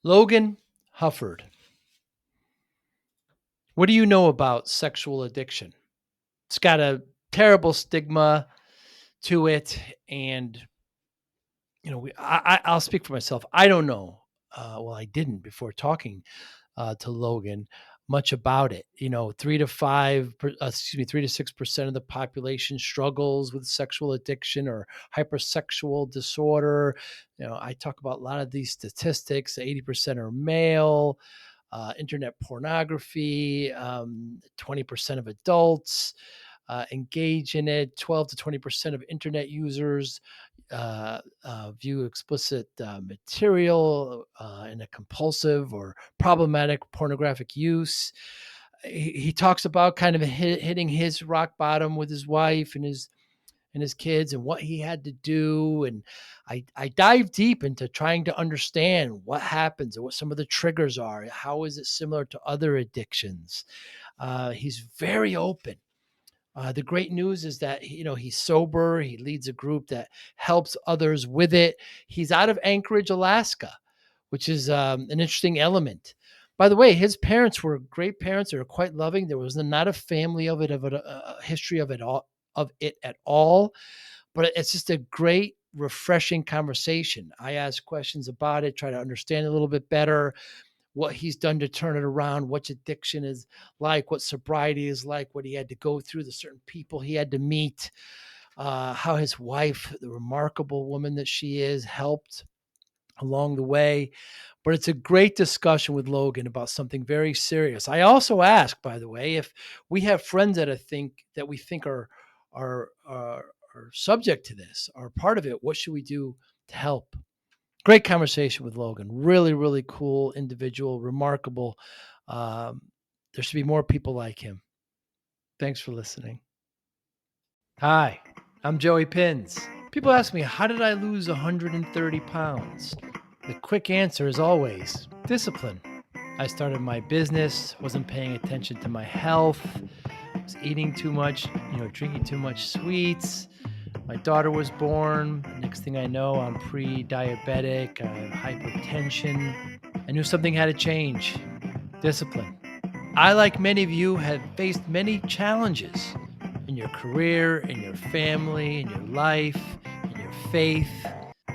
Logan Hufford. What do you know about sexual addiction? It's got a terrible stigma to it. And, I'll speak for myself. I don't know. I didn't before talking to Logan much about it. 3 to 6% of the population struggles with sexual addiction or hypersexual disorder. I talk about a lot of these statistics. 80% are male. Internet pornography, 20% of adults engage in it. 12 to 20% of internet users view explicit material in a compulsive or problematic pornographic use. He talks about kind of hitting his rock bottom with his wife and his kids and what he had to do. And I dive deep into trying to understand what happens and what some of the triggers are. How is it similar to other addictions? He's very open. The great news is that he's sober. He leads a group that helps others with it. He's out of Anchorage, Alaska, which is an interesting element. By the way, his parents were great parents. They were quite loving. There was not a family of a history of it at all. But it's just a great, refreshing conversation. I ask questions about it, try to understand it a little bit better, what he's done to turn it around, what addiction is like, what sobriety is like, what he had to go through, the certain people he had to meet, how his wife, the remarkable woman that she is, helped along the way. But it's a great discussion with Logan about something very serious. I also ask, by the way, if we have friends that we think are subject to this, are part of it, what should we do to help? Great conversation with Logan. Really, really cool individual, remarkable. There should be more people like him. Thanks for listening. Hi, I'm Joey Pinz. People ask me, how did I lose 130 pounds? The quick answer is always discipline. I started my business, wasn't paying attention to my health, was eating too much, drinking too much sweets. My daughter was born. Next thing I know, I'm pre-diabetic. I have hypertension. I knew something had to change. Discipline. I, like many of you, have faced many challenges in your career, in your family, in your life, in your faith.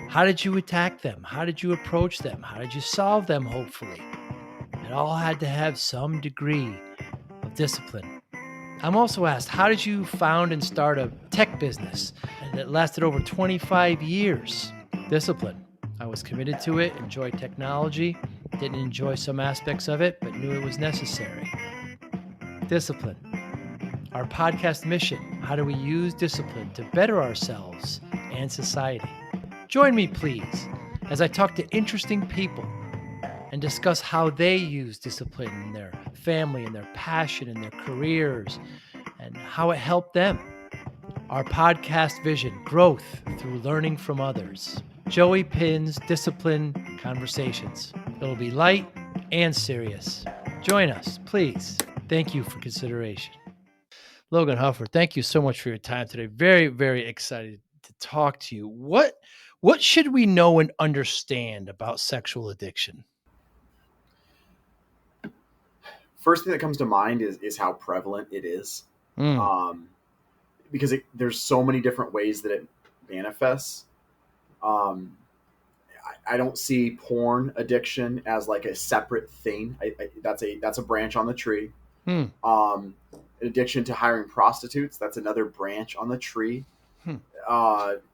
How did you attack them? How did you approach them? How did you solve them, hopefully? It all had to have some degree of discipline. I'm also asked, how did you found and start a tech business that lasted over 25 years? Discipline. I was committed to it, enjoyed technology, didn't enjoy some aspects of it, but knew it was necessary. Discipline. Our podcast mission, how do we use discipline to better ourselves and society? Join me, please, as I talk to interesting people and discuss how they use discipline in their family and their passion and their careers and how it helped them. Our podcast vision, growth through learning from others. Joey Pinz Discipline Conversations. It'll be light and serious. Join us, please. Thank you for consideration. Logan Hufford, thank you so much for your time today. Very, very excited to talk to you. What should we know and understand about sexual addiction? First thing that comes to mind is how prevalent it is, because there's so many different ways that it manifests. I don't see porn addiction as like a separate thing. That's a branch on the tree. Addiction to hiring prostitutes, that's another branch on the tree.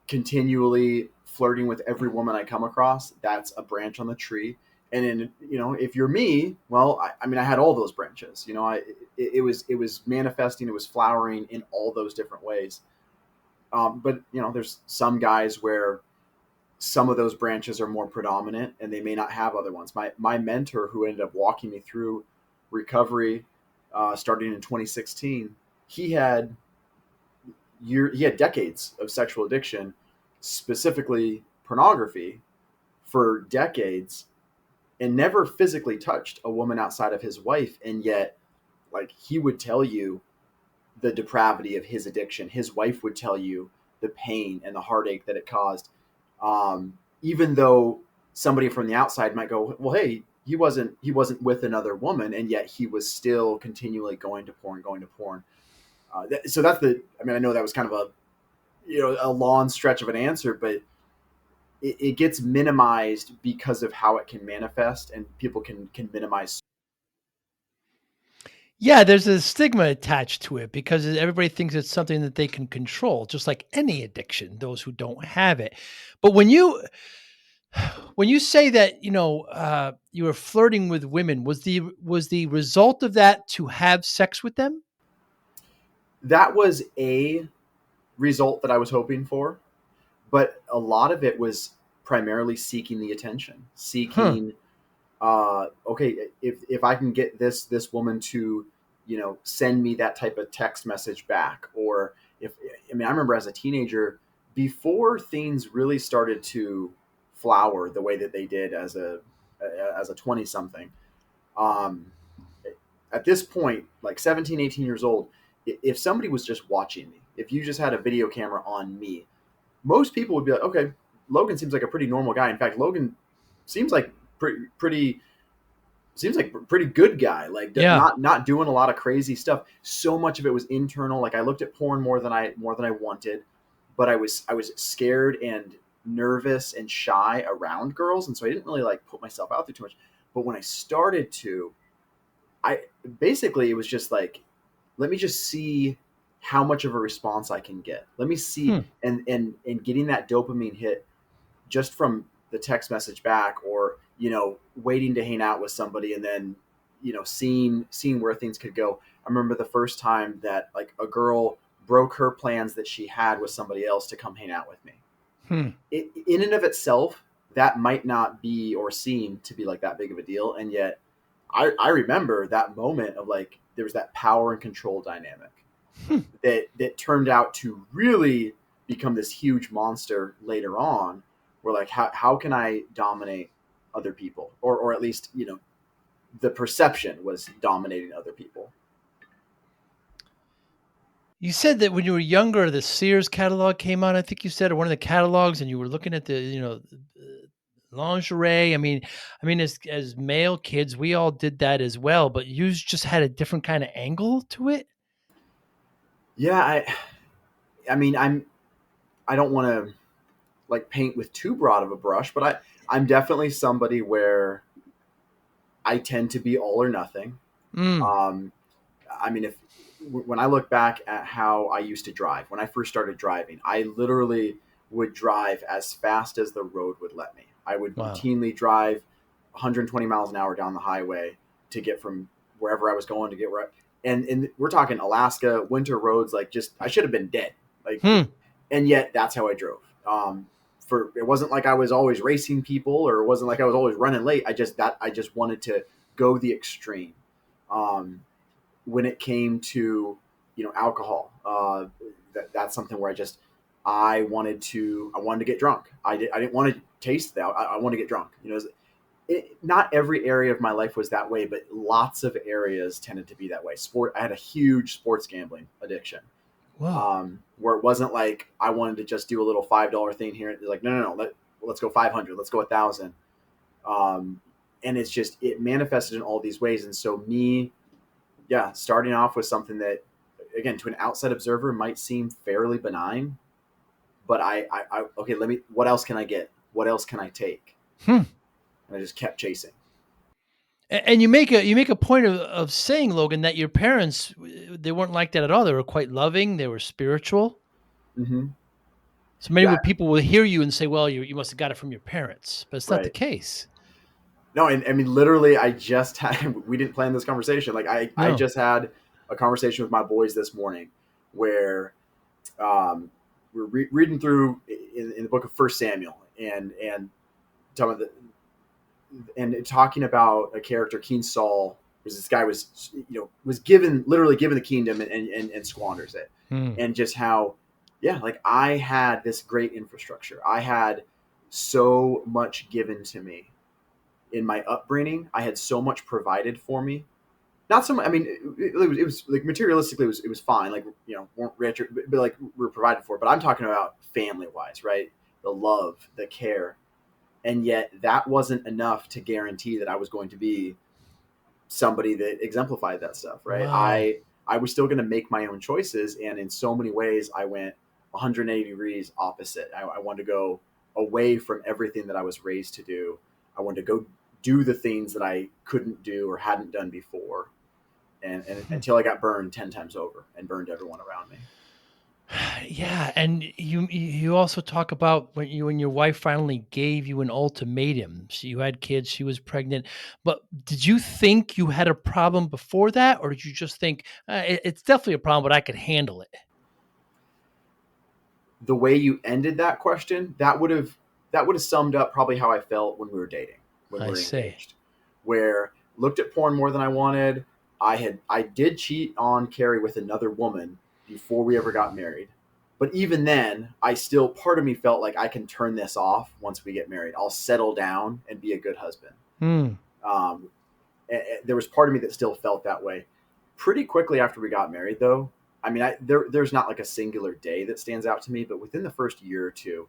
Continually flirting with every woman I come across, that's a branch on the tree. And then, if you're me, well, I had all those branches. It was manifesting, it was flowering in all those different ways. But there's some guys where some of those branches are more predominant, and they may not have other ones. My mentor, who ended up walking me through recovery, starting in 2016, he had decades of sexual addiction, specifically pornography, for decades, and never physically touched a woman outside of his wife. And yet, like, he would tell you the depravity of his addiction. His wife would tell you the pain and the heartache that it caused. Even though somebody from the outside might go, well, hey, he wasn't with another woman, and yet he was still continually going to porn, going to porn. So that's the. I mean, I know that was kind of a a long stretch of an answer, but it gets minimized because of how it can manifest, and people can minimize. Yeah, there's a stigma attached to it because everybody thinks it's something that they can control, just like any addiction, those who don't have it. But when you say that, you were flirting with women, was the result of that to have sex with them? That was a result that I was hoping for, but a lot of it was primarily seeking the attention, Huh. seeking okay, if I can get this woman to send me that type of text message back, or if I mean I remember as a teenager, before things really started to flower the way that they did as a 20 something, um, at this point, like 17, 18 years old, if somebody was just watching me, if you just had a video camera on me, most people would be like, okay, Logan seems like a pretty normal guy. In fact, Logan seems like pretty seems like a pretty good guy, like Yeah. not doing a lot of crazy stuff. So much of it was internal. Like I looked at porn more than I wanted, but I was scared and nervous and shy around girls, and so I didn't really like put myself out there too much. But when I started to, I basically it was just like, let me just see how much of a response I can get. Let me see, Hmm. and getting that dopamine hit just from the text message back, or waiting to hang out with somebody, and then seeing where things could go. I remember the first time that like a girl broke her plans that she had with somebody else to come hang out with me. Hmm. In and of itself, that might not be or seem to be like that big of a deal, and yet I remember that moment of like there was that power and control dynamic Hmm. that turned out to really become this huge monster later on. Where like how can I dominate other people, or at least the perception was dominating other people. You said that when you were younger, the Sears catalog came out, I think you said, or one of the catalogs, and you were looking at lingerie. I mean, as male kids, we all did that as well, but you just had a different kind of angle to it. Yeah, I mean I don't want to like paint with too broad of a brush, but I'm definitely somebody where I tend to be all or nothing. Mm. um I mean, if when I look back at how I used to drive, when I first started driving, I literally would drive as fast as the road would let me. I would Wow. routinely drive 120 miles an hour down the highway to get from wherever I was going to get where. And we're talking Alaska winter roads, like just I should have been dead, like, Hmm. and yet that's how I drove. For it wasn't like I was always racing people, or it wasn't like I was always running late. I just wanted to go the extreme. Um, when it came to alcohol, that's something where I wanted to get drunk. I didn't want to taste that. I want to get drunk. Not every area of my life was that way, but lots of areas tended to be that way. I had a huge sports gambling addiction, Whoa. where it wasn't like I wanted to just do a little $5 thing here. It's like, no, no, no, let's go 500, let's go 1,000. um, and it manifested in all these ways. And so me, yeah, starting off with something that, again, to an outside observer might seem fairly benign, but okay, what else can I get? What else can I take? Hmm. And I just kept chasing. And you make a point of saying, Logan, that your parents, they weren't like that at all. They were quite loving. They were spiritual. Mm-hmm. So many Yeah, people will hear you and say, "Well, you must have got it from your parents," but it's not the right. case. No, and I mean, literally, I just had, we didn't plan this conversation. Like, I No. just had a conversation with my boys this morning where we're reading through in the book of First Samuel, and talking about talking about a character, King Saul, because this guy was literally given the kingdom, and squanders it, Hmm. and just how, yeah, like I had this great infrastructure, I had so much given to me in my upbringing, I had so much provided for me. Not so much. I mean, it was like materialistically, it was fine. Like weren't rich, but like we were provided for. But I'm talking about family wise, right? The love, the care. And yet that wasn't enough to guarantee that I was going to be somebody that exemplified that stuff, right? Wow. I was still going to make my own choices, and in so many ways, I went 180 degrees opposite. I wanted to go away from everything that I was raised to do. I wanted to go do the things that I couldn't do or hadn't done before, and until I got burned 10 times over and burned everyone around me. Yeah, and you also talk about when you and your wife finally gave you an ultimatum. So you had kids, she was pregnant, but did you think you had a problem before that, or did you just think it's definitely a problem, but I could handle it? The way you ended that question, that would have summed up probably how I felt when we were dating, when we I were see. engaged, where looked at porn more than I wanted. I did cheat on Carrie with another woman before we ever got married. But even then, I still part of me felt like I can turn this off once we get married. I'll settle down and be a good husband. Hmm. Um, there was part of me that still felt that way. Pretty quickly after we got married, though, I mean, there's not like a singular day that stands out to me, but within the first year or two,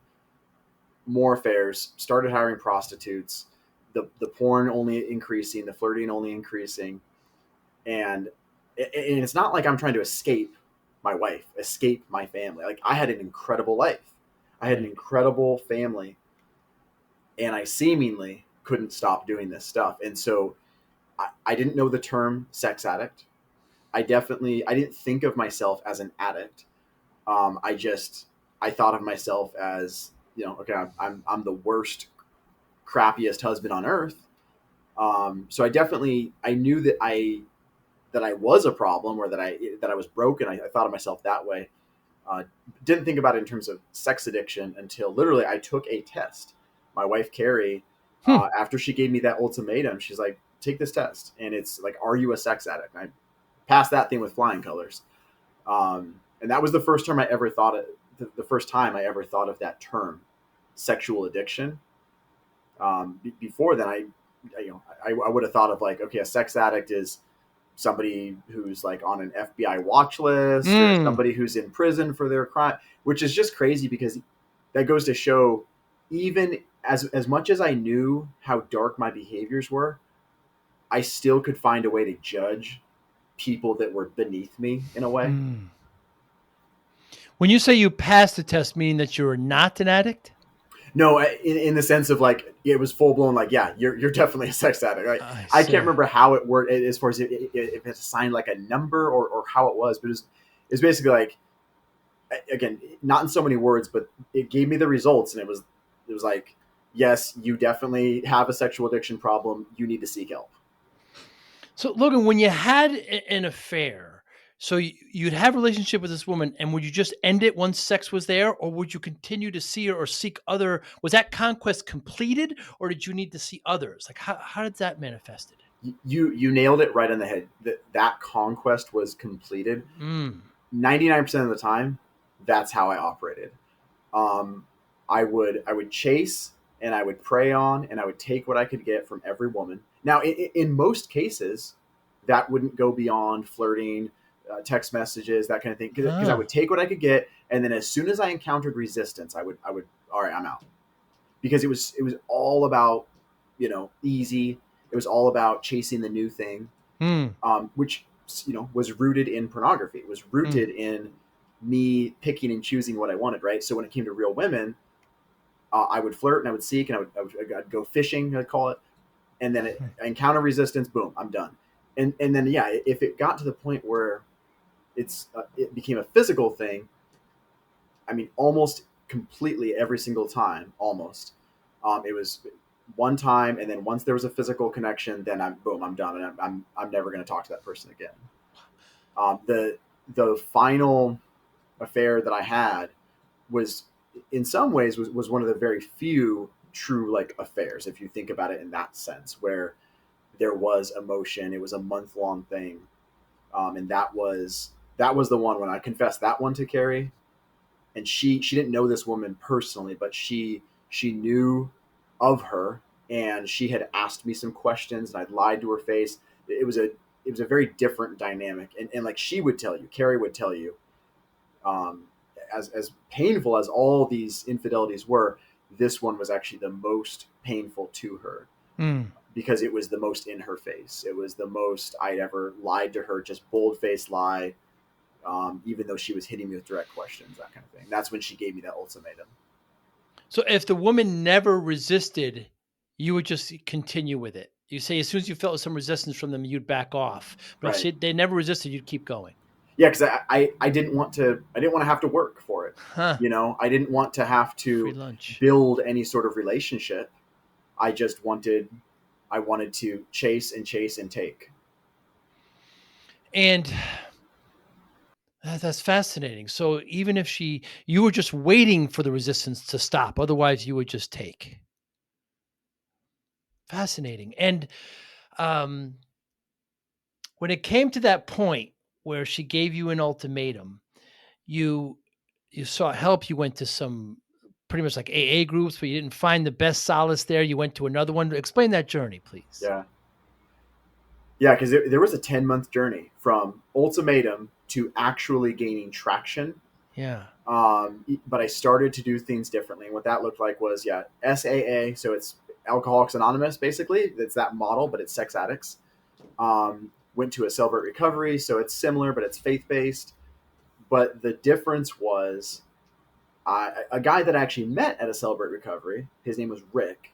more affairs, started hiring prostitutes, the porn only increasing, the flirting only increasing, and it's not like I'm trying to escape my wife, escape my family. Like I had an incredible life, I had an Right. incredible family, and I seemingly couldn't stop doing this stuff, and so I didn't know the term sex addict. I didn't think of myself as an addict. I thought of myself as, okay, I'm the worst, crappiest husband on earth. So I knew that I was a problem, or that I was broken. I thought of myself that way. Uh, didn't think about it in terms of sex addiction until literally I took a test. My wife Carrie, Hmm. after she gave me that ultimatum, she's like, "Take this test," and it's like, "Are you a sex addict?" And I passed that thing with flying colors. And that was the first time I ever thought it. The first time I ever thought of that term, sexual addiction. Before then, I would have thought of like, okay, a sex addict is somebody who's like on an FBI watch list, or Hmm. somebody who's in prison for their crime, which is just crazy because that goes to show, even as much as I knew how dark my behaviors were, I still could find a way to judge people that were beneath me in a way. Hmm. When you say you passed the test, meaning that you're not an addict? No, in the sense of like it was full blown. Like, yeah, you're definitely a sex addict. Right? I I can't see. remember how it worked as far as if it's assigned like a number, or how it was, but it's basically like, again, not in so many words, but it gave me the results, and it was like, yes, you definitely have a sexual addiction problem. You need to seek help. So, Logan, when you had an affair, so you'd have a relationship with this woman, and would you just end it once sex was there, or would you continue to see her or seek other? Was that conquest completed, or did you need to see others? Like, how did that manifested? You nailed it right on the head. That conquest was completed. Mm. 99% of the time, that's how I operated. um, I would chase, and I would prey on, and I would take what I could get from every woman. Now, in most cases, that wouldn't go beyond flirting, text messages, that kind of thing, because I would Ah. take what I could get, and then as soon as I encountered resistance, I would, all right, I'm out, because it was all about, easy. It was all about chasing the new thing, Mm. which, was rooted in pornography. It was Mm. rooted in me picking and choosing what I wanted. Right. So when it came to real women, I would flirt, and I would seek, and I'd go fishing, I'd call it, and then I encounter resistance. Boom, I'm done. And then, yeah, if it got to the point where it became a physical thing, I mean, almost completely every single time, almost, it was one time, and then once there was a physical connection, then I'm done, and I'm never going to talk to that person again. The final affair that I had was, in some ways, was one of the very few true, like, affairs, if you think about it in that sense, where there was emotion. It was a month-long thing, and that was the one when I confessed that one to Carrie, and she didn't know this woman personally, but she knew of her, and she had asked me some questions, and I'd lied to her face. It was a very different dynamic, and like she would tell you, Carrie would tell you, um, as painful as all these infidelities were, this one was actually the most painful to her Mm. because it was the most in her face. It was the most I'd ever lied to her, just bold faced lie, even though she was hitting me with direct questions, that kind of thing. That's when she gave me that ultimatum. So if the woman never resisted, you would just continue with it. You say as soon as you felt some resistance from them, you'd back off. But if Right. they never resisted, you'd keep going. Yeah, because I didn't want to have to work for it. Huh. I didn't want to have Free to lunch. build any sort of relationship. I just wanted to chase and chase and take. And that's fascinating. So even if you were just waiting for the resistance to stop, otherwise you would just take. Fascinating. And um, when it came to that point where she gave you an ultimatum, you you sought help. You went to some pretty much like AA groups, but you didn't find the best solace there. You went to another one. Explain that journey, please. Yeah, yeah, because there was a 10-month journey from ultimatum to actually gaining traction. Yeah. But I started to do things differently. And what that looked like was, yeah, SAA. So it's Alcoholics Anonymous, basically. It's that model, but it's sex addicts. Went to a Celebrate Recovery. So it's similar, but it's faith based. But the difference was a guy that I actually met at a Celebrate Recovery. His name was Rick.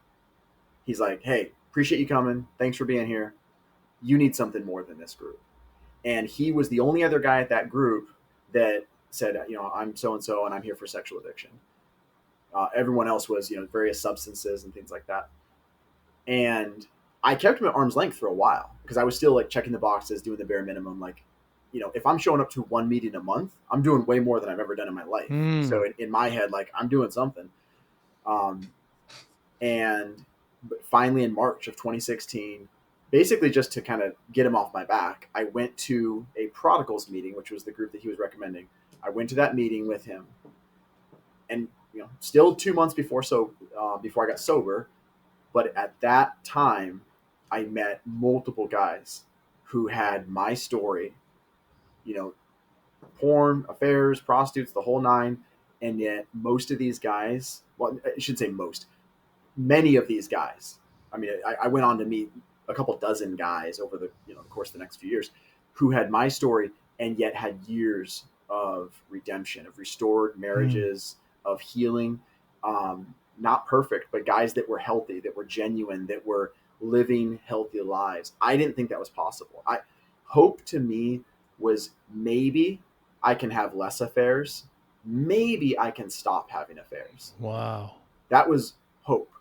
He's like, hey, appreciate you coming. Thanks for being here. You need something more than this group. And he was the only other guy at that group that said, I'm so and so, and I'm here for sexual addiction. Everyone else was, various substances and things like that. And I kept him at arm's length for a while because I was still like checking the boxes, doing the bare minimum. Like, if I'm showing up to one meeting a month, I'm doing way more than I've ever done in my life. Mm. So in my head, like I'm doing something. Um, and but finally in March of 2016, basically just to kind of get him off my back, I went to a prodigals meeting, which was the group that he was recommending. I went to that meeting with him, and still 2 months before I got sober. But at that time, I met multiple guys who had my story, you know, porn, affairs, prostitutes, the whole nine. And yet, most of these guys, well, I should say most, many of these guys. I mean, I went on to meet a couple dozen guys over the course of the next few years who had my story and yet had years of redemption, of restored Mm. marriages, of healing. Not perfect, but guys that were healthy, that were genuine, that were living healthy lives. I didn't think that was possible. Hope to me was maybe I can have less affairs. Maybe I can stop having affairs. Wow. That was hope,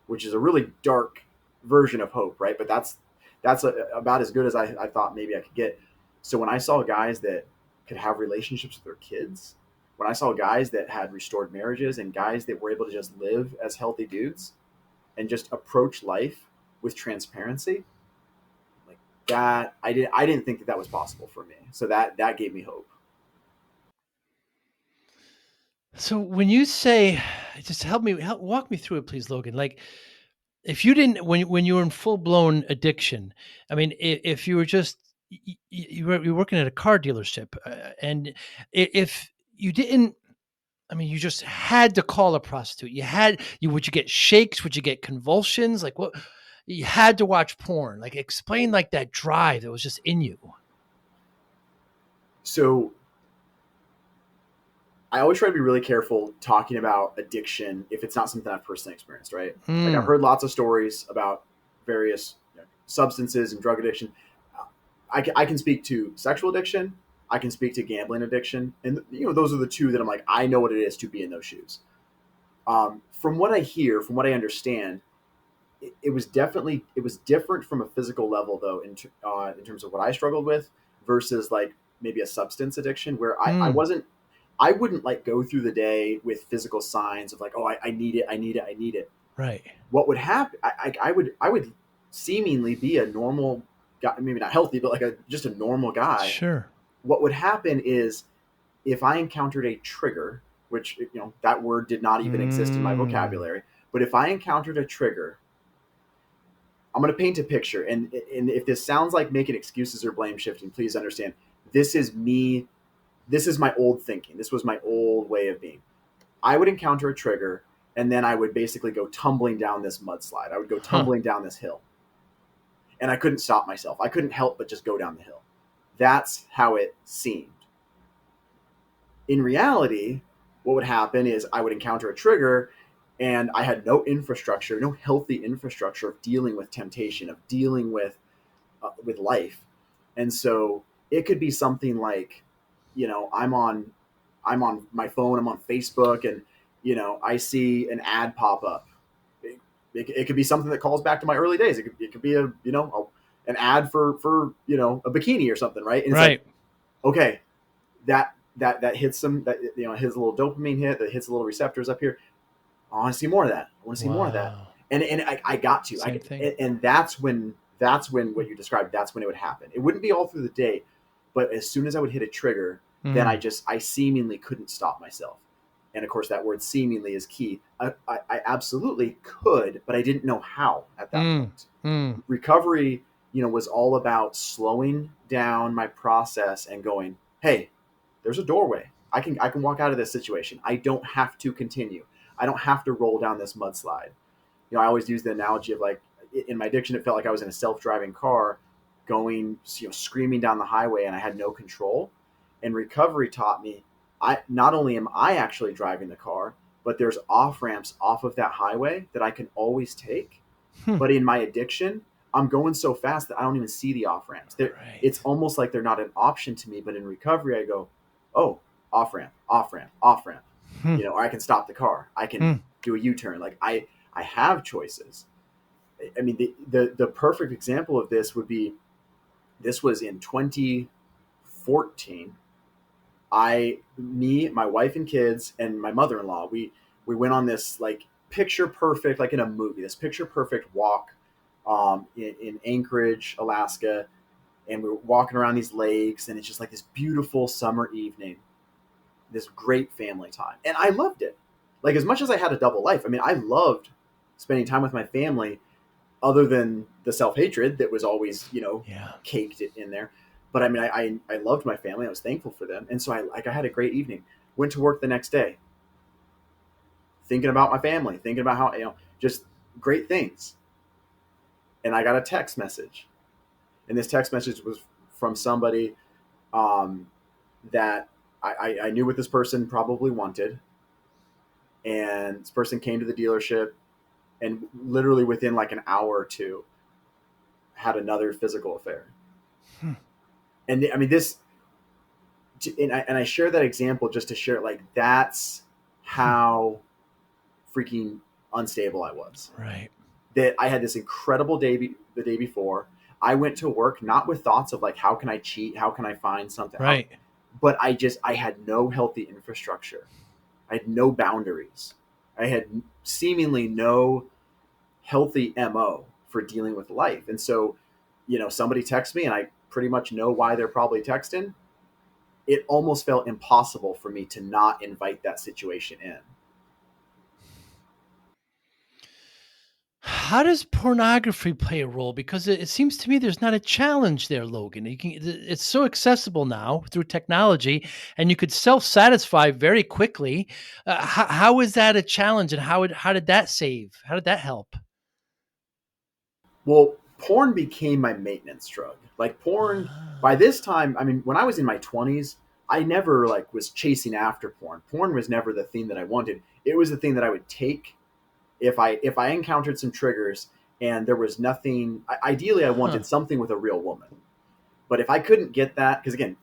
which is a really dark version of hope, right? But that's about as good as I thought maybe I could get. So when I saw guys that could have relationships with their kids, when I saw guys that had restored marriages and guys that were able to just live as healthy dudes and just approach life with transparency, like that, I didn't think that was possible for me. So that gave me hope. So when you say, just walk me through it, please, Logan. Like, if you didn't, when you were in full blown addiction, I mean, if you were just you're working at a car dealership, and if you didn't, I mean, you just had to call a prostitute. Would you get shakes? Would you get convulsions? Like what? You had to watch porn. Like explain like that drive that was just in you. So I always try to be really careful talking about addiction if it's not something I've personally experienced, right? Like I've Mm. heard lots of stories about various substances and drug addiction. I can speak to sexual addiction. I can speak to gambling addiction, and those are the two that I'm like I know what it is to be in those shoes. From what I hear, from what I understand, it was different from a physical level though in terms of what I struggled with versus like maybe a substance addiction where Mm. I wouldn't like go through the day with physical signs of like, oh, I need it, I need it, I need it. Right. What would happen? I would seemingly be a normal guy, maybe not healthy, but like just a normal guy. Sure. What would happen is if I encountered a trigger, which that word did not even exist in my Mm. vocabulary, but if I encountered a trigger, I'm going to paint a picture, and if this sounds like making excuses or blame shifting, please understand this is me. This is my old thinking. This was my old way of being. I would encounter a trigger, and then I would basically go tumbling down this mudslide. I would go Huh. tumbling down this hill, and I couldn't stop myself. I couldn't help but just go down the hill. That's how it seemed. In reality, what would happen is I would encounter a trigger, and I had no infrastructure, no healthy infrastructure of dealing with temptation, of dealing with life. And so it could be something like, I'm on my phone, I'm on Facebook, and I see an ad pop up. It could be something that calls back to my early days. It could be an ad for a bikini or something, right? And it's like, Right. okay, that hits some, that hits a little dopamine hit, that hits a little receptors up here. I want to see more of that. I want to see more of that. Wow. And I got to. Same thing. And that's when what you described. That's when it would happen. It wouldn't be all through the day, but as soon as I would hit a trigger, then Mm. I seemingly couldn't stop myself. And of course, that word seemingly is key. I absolutely could, but I didn't know how at that Mm. point. Mm. Recovery, was all about slowing down my process and going, hey, there's a doorway. I can walk out of this situation. I don't have to continue. I don't have to roll down this mudslide. I always use the analogy of, like, in my addiction, it felt like I was in a self-driving car going, screaming down the highway, and I had no control. And recovery taught me, I not only am I actually driving the car, but there's off ramps off of that highway that I can always take. Hmm. But in my addiction, I'm going so fast that I don't even see the off ramps. It's Right. almost like they're not an option to me. But in recovery, I go, oh, off ramp, off ramp, off ramp. Hmm. Or I can stop the car. I can Hmm. do a U-turn. Like, I have choices. I mean, the perfect example of this would be, this was in 2014. Me, my wife and kids, and my mother-in-law, we went on this, like, picture perfect, like in a movie, this picture perfect walk, in Anchorage, Alaska, and we were walking around these lakes, and it's just like this beautiful summer evening, this great family time, and I loved it. Like, as much as I had a double life, I mean, I loved spending time with my family, other than the self hatred that was always, Yeah. caked in there. But I mean, I loved my family. I was thankful for them, and so I had a great evening. Went to work the next day, thinking about my family, thinking about how, just great things. And I got a text message, and this text message was from somebody, um, that I knew what this person probably wanted, and this person came to the dealership, and literally within like an hour or two had another physical affair. Hmm. And I mean, and I share that example just to share, like, that's Hmm. how freaking unstable I was. Right. That I had this incredible day the day before. I went to work not with thoughts of, like, how can I cheat, how can I find something, Right. but I had no healthy infrastructure. I had no boundaries. I had seemingly no healthy MO for dealing with life. And so, somebody texts me, and I pretty much know why they're probably texting. It almost felt impossible for me to not invite that situation in. How does pornography play a role? Because it seems to me there's not a challenge there, Logan. It's so accessible now through technology, and you could self-satisfy very quickly. How is that a challenge, and how did that save? How did that help? Well, porn became my maintenance drug. Like, porn, by Ah, this time, I mean, when I was in my 20s, I never, like, was chasing after porn. Porn was never the thing that I wanted. It was the thing that I would take if I encountered some triggers, and there was nothing. Ideally, I huh. wanted something with a real woman. But if I couldn't get that, because again,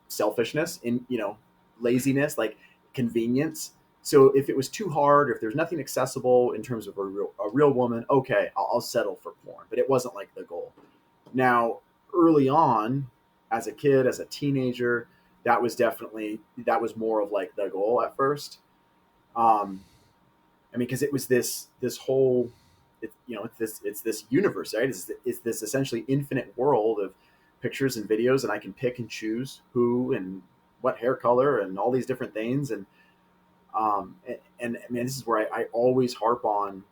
selfishness, in laziness, like, convenience. So if it was too hard, or if there's nothing accessible in terms of a real woman, okay, I'll settle for porn. But it wasn't like the goal. Now, early on, as a kid, as a teenager, that was more of, like, the goal at first. Um, I mean, because it was this whole, it's this universe, right? It's this essentially infinite world of pictures and videos, and I can pick and choose who and what hair color and all these different things. And I mean, this is where I always harp on,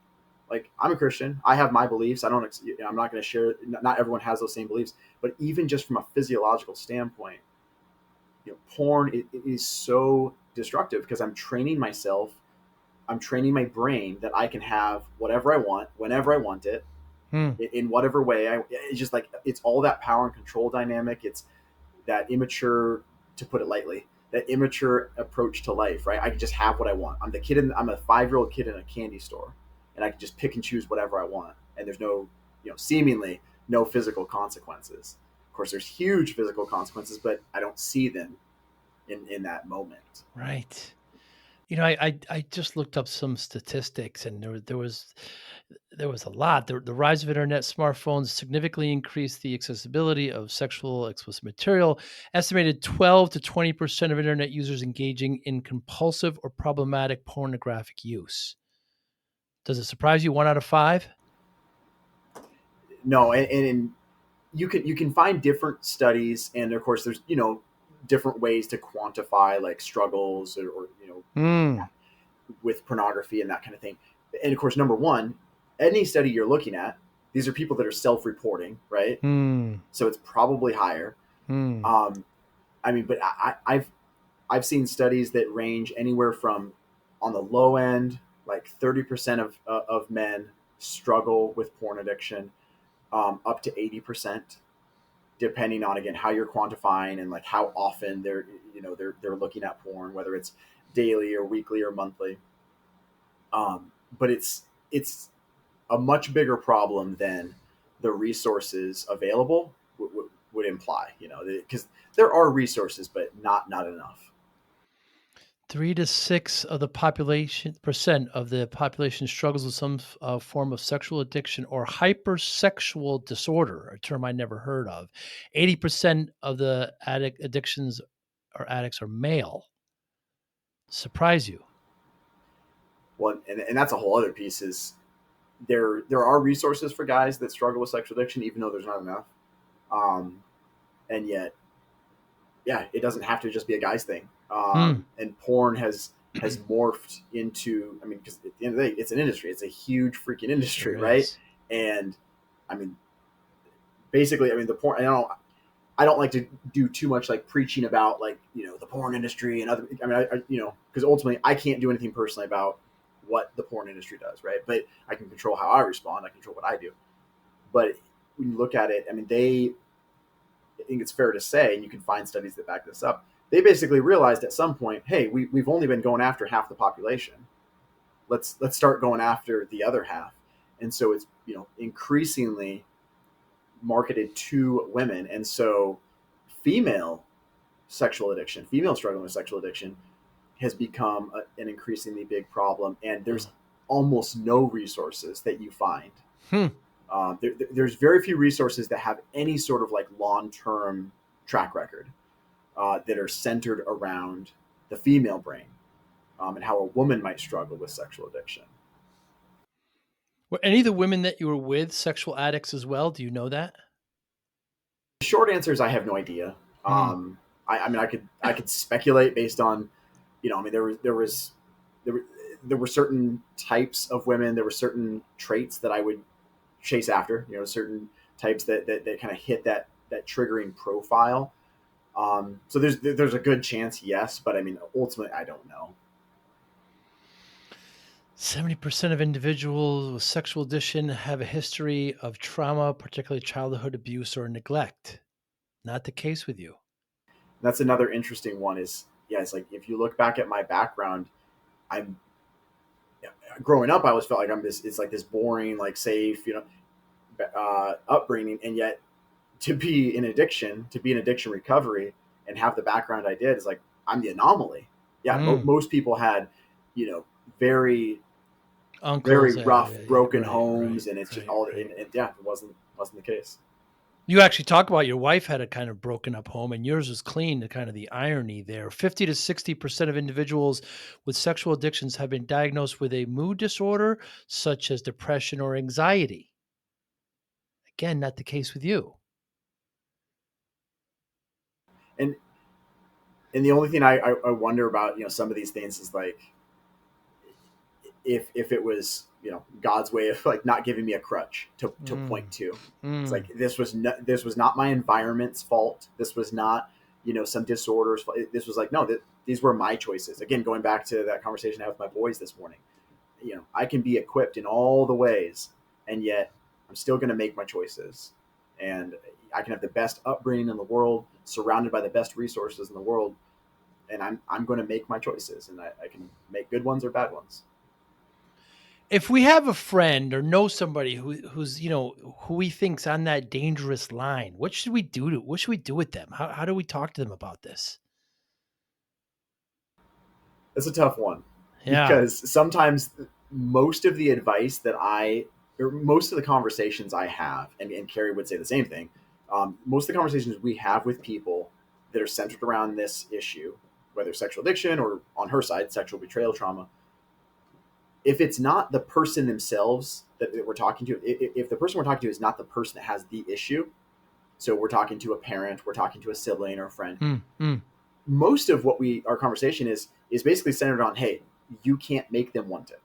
like, I'm a Christian. I have my beliefs. I'm not going to share. Not everyone has those same beliefs, but even just from a physiological standpoint, porn, it is so destructive, because I'm training myself I'm training my brain that I can have whatever I want, whenever I want it, Hmm. in whatever way. It's just like, it's all that power and control dynamic. It's that immature, to put it lightly, that immature approach to life, right? I can just have what I want. I'm a 5-year-old kid in a candy store, and I can just pick and choose whatever I want. And there's no, seemingly no physical consequences. Of course, there's huge physical consequences, but I don't see them in that moment. Right. I just looked up some statistics, and there was a lot. The rise of internet smartphones significantly increased the accessibility of sexual explicit material. Estimated 12 to 20% of internet users engaging in compulsive or problematic pornographic use. Does it surprise you? 1 out of 5? No, and you can find different studies, and of course there's different ways to quantify like struggles, or Hmm. with pornography and that kind of thing. And of course, number one, any study you're looking at, these are people that are self-reporting, right? Hmm. So it's probably higher. Hmm. Um, I mean, but I've seen studies that range anywhere from, on the low end, like 30% of men struggle with porn addiction, up to 80%, depending on, again, how you're quantifying and like how often they're looking at porn, whether it's daily or weekly or monthly. But it's a much bigger problem than the resources available would imply. Because there are resources, but not enough. 3 to 6 of the population of the population struggles with some form of sexual addiction or hypersexual disorder, a term I never heard of. 80% of the addictions or addicts are male. Surprise you? Well, and that's a whole other piece. Is there are resources for guys that struggle with sexual addiction, even though there's not enough. Um, and yet, yeah, it doesn't have to just be a guy's thing. Hmm. And porn has morphed into, I mean, because at the end of the day, it's an industry. It's a huge freaking industry, There right? is. And I mean, basically, I mean, the porn. I don't like to do too much like preaching about like the porn industry and other. I mean, because ultimately I can't do anything personally about what the porn industry does, right? But I can control how I respond. I control what I do. But when you look at it, I mean, I think it's fair to say, and you can find studies that back this up. They basically realized at some point, hey, we've only been going after half the population. Let's start going after the other half. And so it's increasingly marketed to women, and so female female struggling with sexual addiction has become an increasingly big problem. And there's almost no resources that you find. Hmm. There's very few resources that have any sort of like long-term track record, that are centered around the female brain, and how a woman might struggle with sexual addiction. Were any of the women that you were with sexual addicts as well? Do you know that? The short answer is I have no idea. Hmm. I mean, I could speculate based on, I mean, there were there were certain types of women, there were certain traits that I would chase after, certain types that kind of hit that triggering profile. So there's a good chance, yes, but I mean, ultimately, I don't know. 70% of individuals with sexual addiction have a history of trauma, particularly childhood abuse or neglect. Not the case with you. That's another interesting one. Is yeah, it's like if you look back at my background, I'm growing up, I always felt like I'm this. It's like this boring, like safe, upbringing, and yet to be in addiction recovery and have the background I did, is like I'm the anomaly. Yeah, Mm. most people had, you know, very very Uncles, rough, broken right, right, homes, and it's just right, all. right. And yeah, it wasn't the case. You actually talk about your wife had a kind of broken up home and yours was clean, the kind of the irony there. 50 to 60% of individuals with sexual addictions have been diagnosed with a mood disorder such as depression or anxiety. Again, not the case with you. And the only thing I wonder about, some of these things is like, if it was, God's way of like not giving me a crutch to point Mm. to. It's like Mm. this was not my environment's fault. This was not, some disorders. This was like, no, these were my choices. Again, going back to that conversation I had with my boys this morning. I can be equipped in all the ways, and yet I'm still going to make my choices. And I can have the best upbringing in the world, surrounded by the best resources in the world, and I'm going to make my choices, and I can make good ones or bad ones. If we have a friend or know somebody who's who we think's on that dangerous line, what should we do with them? How do we talk to them about this? It's a tough one Yeah. because sometimes most of the advice or most of the conversations I have, and Carrie would say the same thing, most of the conversations we have with people that are centered around this issue, whether sexual addiction or on her side, sexual betrayal trauma, if it's not the person themselves that we're talking to, if the person we're talking to is not the person that has the issue, so we're talking to a parent, we're talking to a sibling or a friend, Mm, mm, most of what our conversation is basically centered on, hey, you can't make them want it,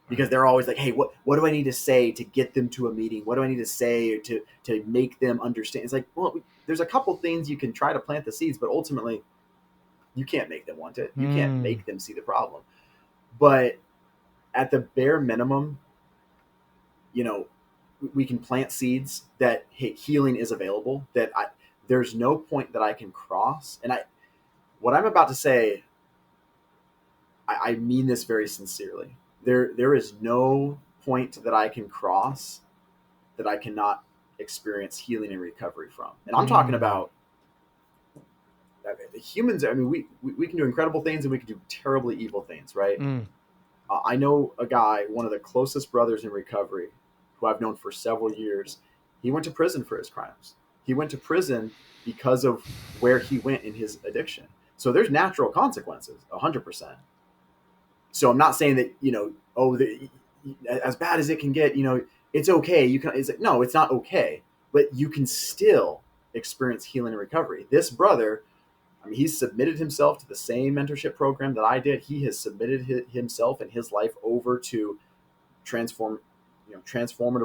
because right. they're always like, hey, what do I need to say to get them to a meeting? What do I need to say to make them understand? It's like, well, there's a couple things you can try to plant the seeds, but ultimately you can't make them want it. You can't Mm, make them see the problem. But at the bare minimum, you know, we can plant seeds that, hey, healing is available, that there's no point that I can cross. And what I'm about to say, I mean this very sincerely. There is no point that I can cross that I cannot experience healing and recovery from. And I'm talking mm, about humans. I mean, we can do incredible things and we can do terribly evil things, right? mm. I know a guy, one of the closest brothers in recovery, who I've known for several years. He went to prison for his crimes. He went to prison because of where he went in his addiction. So there's natural consequences, 100%. So I'm not saying that, as bad as it can get, it's okay. You can. It's like, no, it's not okay, but you can still experience healing and recovery. This brother, I mean, he's submitted himself to the same mentorship program that I did. He has submitted himself and his life over to transformative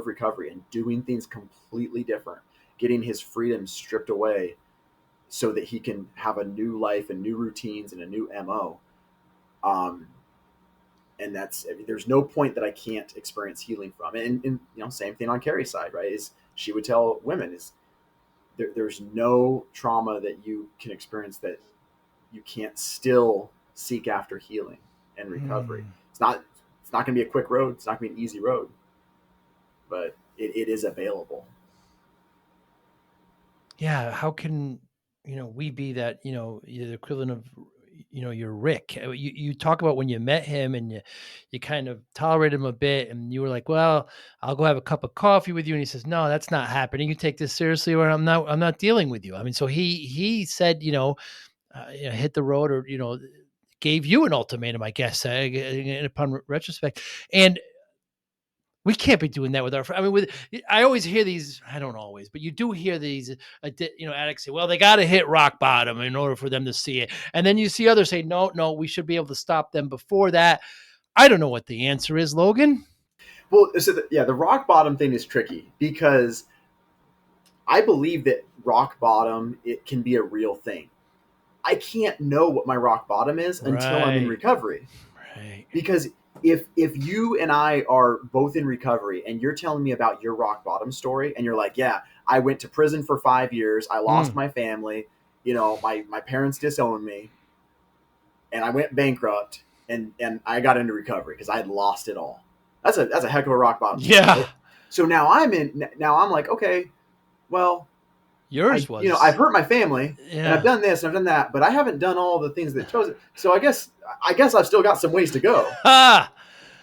recovery and doing things completely different, getting his freedom stripped away so that he can have a new life and new routines and a new MO. Um, and there's no point that I can't experience healing from. And same thing on Carrie's side, right? Is she would tell women is there's no trauma that you can experience that you can't still seek after healing and recovery. Mm. It's not going to be a quick road. It's not going to be an easy road, but it is available. Yeah, how can we be that the equivalent of your Rick? You talk about when you met him and you kind of tolerated him a bit, and you were like, "Well, I'll go have a cup of coffee with you," and he says, "No, that's not happening. You take this seriously, or I'm not dealing with you." I mean, so he said, hit the road, or gave you an ultimatum, I guess, upon retrospect, and we can't be doing that with our. I mean, I always hear these. I don't always, but you do hear these. Addicts say, "Well, they got to hit rock bottom in order for them to see it," and then you see others say, "No, no, we should be able to stop them before that." I don't know what the answer is, Logan. Well, so the rock bottom thing is tricky because I believe that rock bottom, it can be a real thing. I can't know what my rock bottom is until I'm in Right, recovery. right. Because if you and I are both in recovery and you're telling me about your rock bottom story and you're like, yeah, I went to prison for 5 years, I lost Mm. my family, my parents disowned me, and I went bankrupt, and I got into recovery because I had lost it all. That's a heck of a rock bottom story, right? Yeah, So now I'm like, okay, well, yours I've was. hurt my family and I've Yeah. done this and I've done that, but I haven't done all the things that chose it. So I guess I've still got some ways to go. Ha.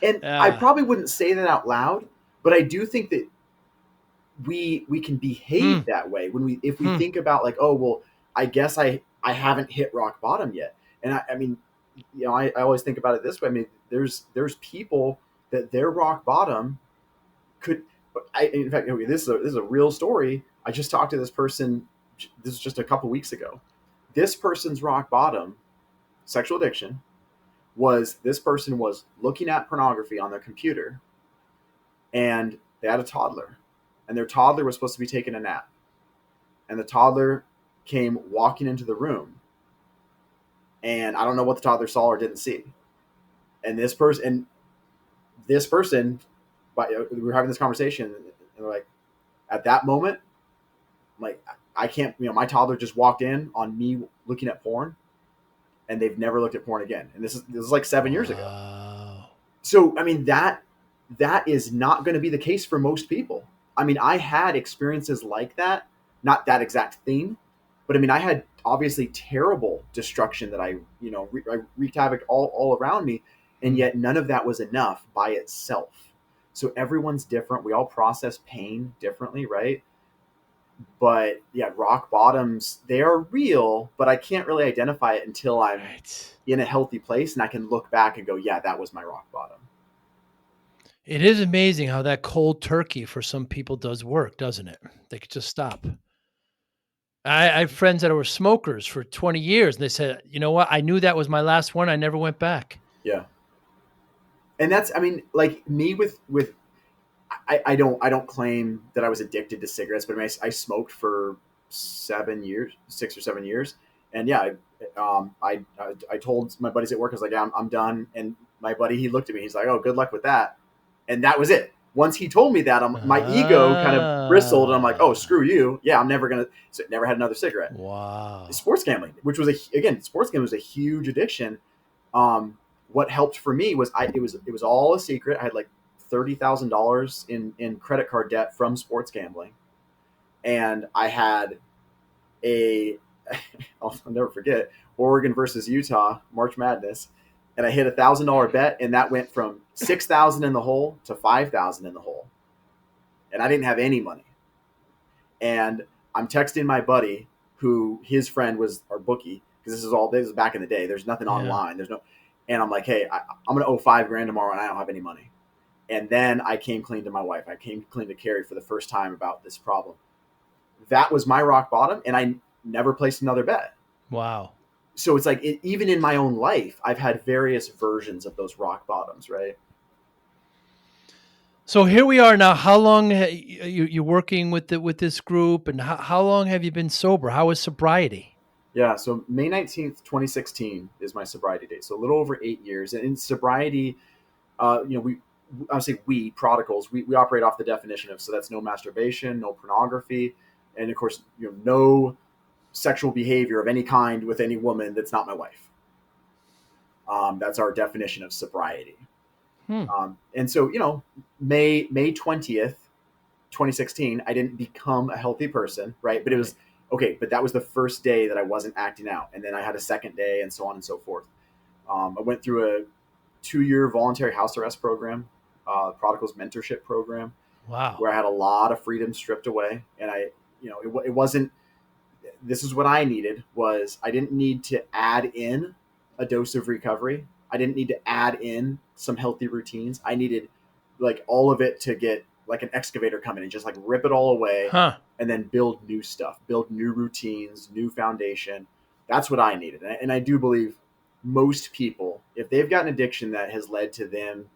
And I Yeah. probably wouldn't say that out loud, but I do think that we can Hmm. behave that way when if we Hmm. think about, like, oh well, I guess I haven't hit rock bottom yet. And I mean, I always think about it this way. I mean, there's people that their rock bottom could. In fact, okay, this is a real story. I just talked to this person. This is just a couple weeks ago. This person's rock bottom, sexual addiction, was this person was looking at pornography on their computer, and they had a toddler, and their toddler was supposed to be taking a nap, and the toddler came walking into the room, and I don't know what the toddler saw or didn't see, and this person, and this person, we were having this conversation, and they're like, at that moment, like I can't, my toddler just walked in on me looking at porn, and they've never looked at porn again. And this is like 7 years ago. Wow. So I mean that is not going to be the case for most people. I mean, I had experiences like that, not that exact thing, but I mean, I had obviously terrible destruction that I wreaked havoc all around me, and Hmm. yet none of that was enough by itself. So everyone's different. We all process pain differently, right? But yeah, rock bottoms, they are real, but I can't really identify it until I'm Right. in a healthy place and I can look back and go, yeah, that was my rock bottom. It is amazing how that cold turkey for some people does work, doesn't it? They could just stop. I have friends that were smokers for 20 years, and they said, "You know what? I knew that was my last one. I never went back." Yeah. And that's, I mean, like me with I don't claim that I was addicted to cigarettes, but I mean, I smoked for 7 years, 6 or 7 years, and yeah, I told my buddies at work, I was like, yeah, I'm done, and my buddy, he looked at me, he's like, oh, good luck with that, and that was it. Once he told me that, my ego kind of bristled, and I'm like, oh, Ah. screw you, yeah, I'm never gonna. So never had another cigarette. Wow. Sports gambling, which was again, sports gambling was a huge addiction. um, what helped for me was it was all a secret. I had like $30,000 in credit card debt from sports gambling, and I had a I'll never forget Oregon versus Utah March Madness, and I hit $1,000 bet, and that went from 6,000 in the hole to 5,000 in the hole, and I didn't have any money. And I'm texting my buddy, who his friend was our bookie, because this is back in the day. There's nothing Yeah. online. There's no, and I'm like, hey, I'm gonna owe 5 grand tomorrow, and I don't have any money. And then I came clean to my wife. I came clean to Carrie for the first time about this problem. That was my rock bottom, and I never placed another bet. Wow. So it's like even in my own life, I've had various versions of those rock bottoms, right? So here we are now. How long you working with this group, and how long have you been sober? How is sobriety? Yeah, so May 19th, 2016 is my sobriety date. So a little over 8 years. And in sobriety, we obviously we prodigals we operate off the definition of, so that's no masturbation, no pornography, and of course no sexual behavior of any kind with any woman that's not my wife. That's our definition of sobriety. Hmm. And so May 20th, 2016, I didn't become a healthy person, right? But it Right. was okay. But that was the first day that I wasn't acting out, and then I had a second day, and so on and so forth. I went through a 2 year voluntary house arrest program, Prodigal's mentorship program, Wow. where I had a lot of freedom stripped away. And it wasn't, this is what I needed, was I didn't need to add in a dose of recovery. I didn't need to add in some healthy routines. I needed like all of it to get like an excavator coming and just like rip it all away, Huh. and then build new stuff, build new routines, new foundation. That's what I needed. And I do believe most people, if they've got an addiction that has led to them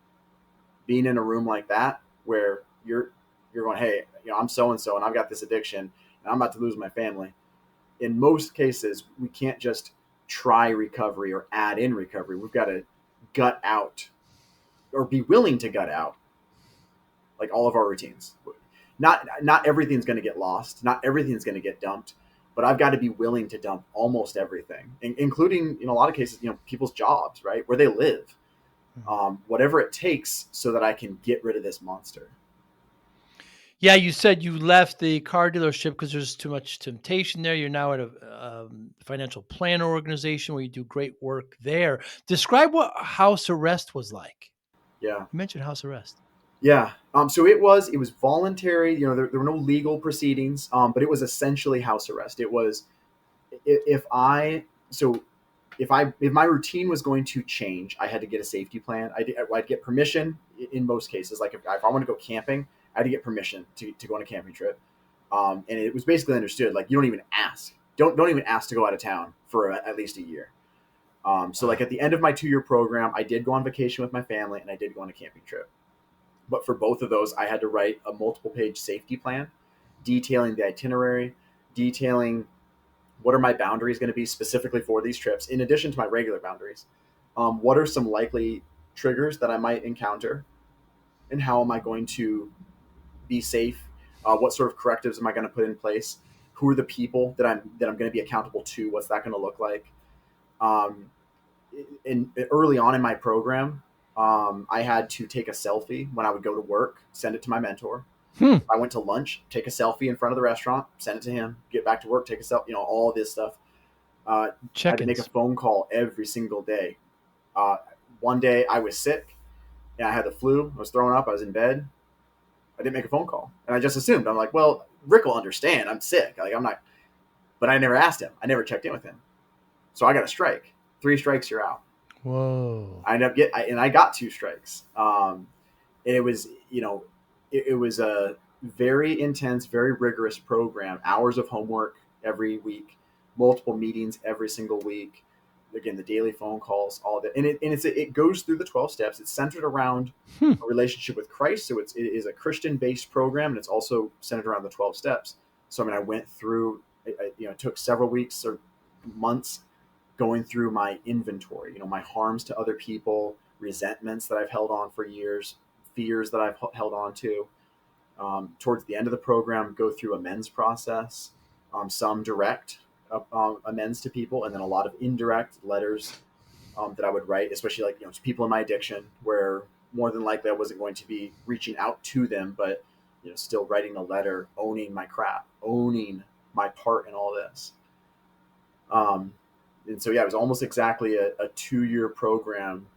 being in a room like that, where you're going, hey, I'm so and so, and I've got this addiction, and I'm about to lose my family. In most cases, we can't just try recovery or add in recovery. We've got to gut out, or be willing to gut out, like all of our routines. Not everything's going to get lost. Not everything's going to get dumped. But I've got to be willing to dump almost everything, including in a lot of cases, people's jobs, right, where they live, whatever it takes, so that I can get rid of this monster. Yeah, you said you left the car dealership because there's too much temptation there. You're now at a financial planner organization where you do great work there. Describe what house arrest was like. Yeah. You mentioned house arrest. Yeah. So it was voluntary. There were no legal proceedings, but it was essentially house arrest. It was, if I so if my routine was going to change, I had to get a safety plan. I'd get permission in most cases. Like if I want to go camping, I had to get permission to go on a camping trip. And it was basically understood, like, you don't even ask. Don't even ask to go out of town for at least a year. So like Wow. at the end of my 2 year program, I did go on vacation with my family, and I did go on a camping trip. But for both of those, I had to write a multiple page safety plan detailing the itinerary, detailing what are my boundaries going to be specifically for these trips, in addition to my regular boundaries. What are some likely triggers that I might encounter? and how am I going to be safe? What sort of correctives am I going to put in place? Who are the people that I'm going to be accountable to? What's that going to look like? Um, Early on in my program, I had to take a selfie when I would go to work, send it to my mentor. Hmm. I went to lunch, take a selfie in front of the restaurant, send it to him, get back to work, take a selfie, all this stuff. I had to make a Chickens. phone call every single day. Uh, One day I was sick and I had the flu. I was throwing up. I was in bed. I didn't make a phone call. And I just assumed, I'm like, well, Rick will understand. I'm sick. Like, I'm not, but I never asked him. I never checked in with him. So I got a strike. 3 strikes, you're out. Whoa. I ended up and I got 2 strikes. And it was, it was a very intense, very rigorous program. Hours of homework every week, multiple meetings every single week. Again, the daily phone calls, all that, and it goes through the 12 steps. It's centered around Hmm. a relationship with Christ, so it is a Christian based program, and it's also centered around the 12 steps. So I mean, I went through, it took several weeks or months going through my inventory, my harms to other people, resentments that I've held on for years, fears that I've held on to. Towards the end of the program, go through amends process, some direct amends to people, and then a lot of indirect letters that I would write, especially like to people in my addiction, where more than likely I wasn't going to be reaching out to them, but still writing a letter, owning my crap, owning my part in all this. Um, and so yeah, it was almost exactly a 2 year program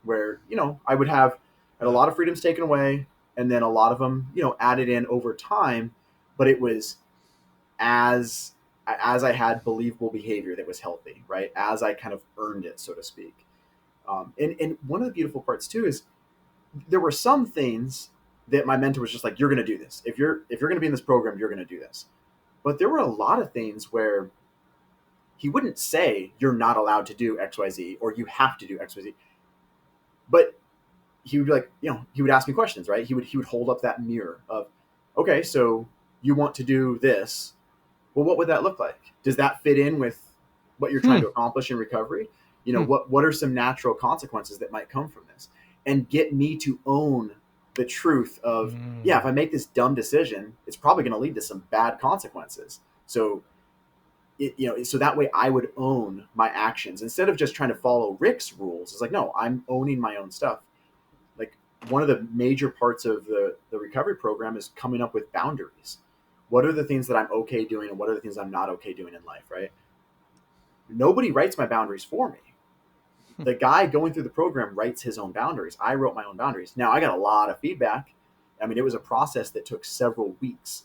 where I would have had a lot of freedoms taken away, and then a lot of them added in over time, but it was as I had believable behavior that was healthy, right? As I kind of earned it, so to speak. And one of the beautiful parts too is there were some things that my mentor was just like, "You're going to do this. If you're going to be in this program, you're going to do this." But there were a lot of things where he wouldn't say you're not allowed to do XYZ or you have to do XYZ. But he would be like, he would ask me questions, right? He would hold up that mirror of, okay, so you want to do this. Well, what would that look like? Does that fit in with what you're trying Hmm. to accomplish in recovery? Hmm. What are some natural consequences that might come from this? And get me to own the truth of, yeah, Mm. if I make this dumb decision, it's probably going to lead to some bad consequences. So so that way I would own my actions instead of just trying to follow Rick's rules. It's like, no, I'm owning my own stuff. Like, one of the major parts of the recovery program is coming up with boundaries. What are the things that I'm okay doing and what are the things I'm not okay doing in life, right? Nobody writes my boundaries for me. The guy going through the program writes his own boundaries. I wrote my own boundaries. Now, I got a lot of feedback. I mean, it was a process that took several weeks,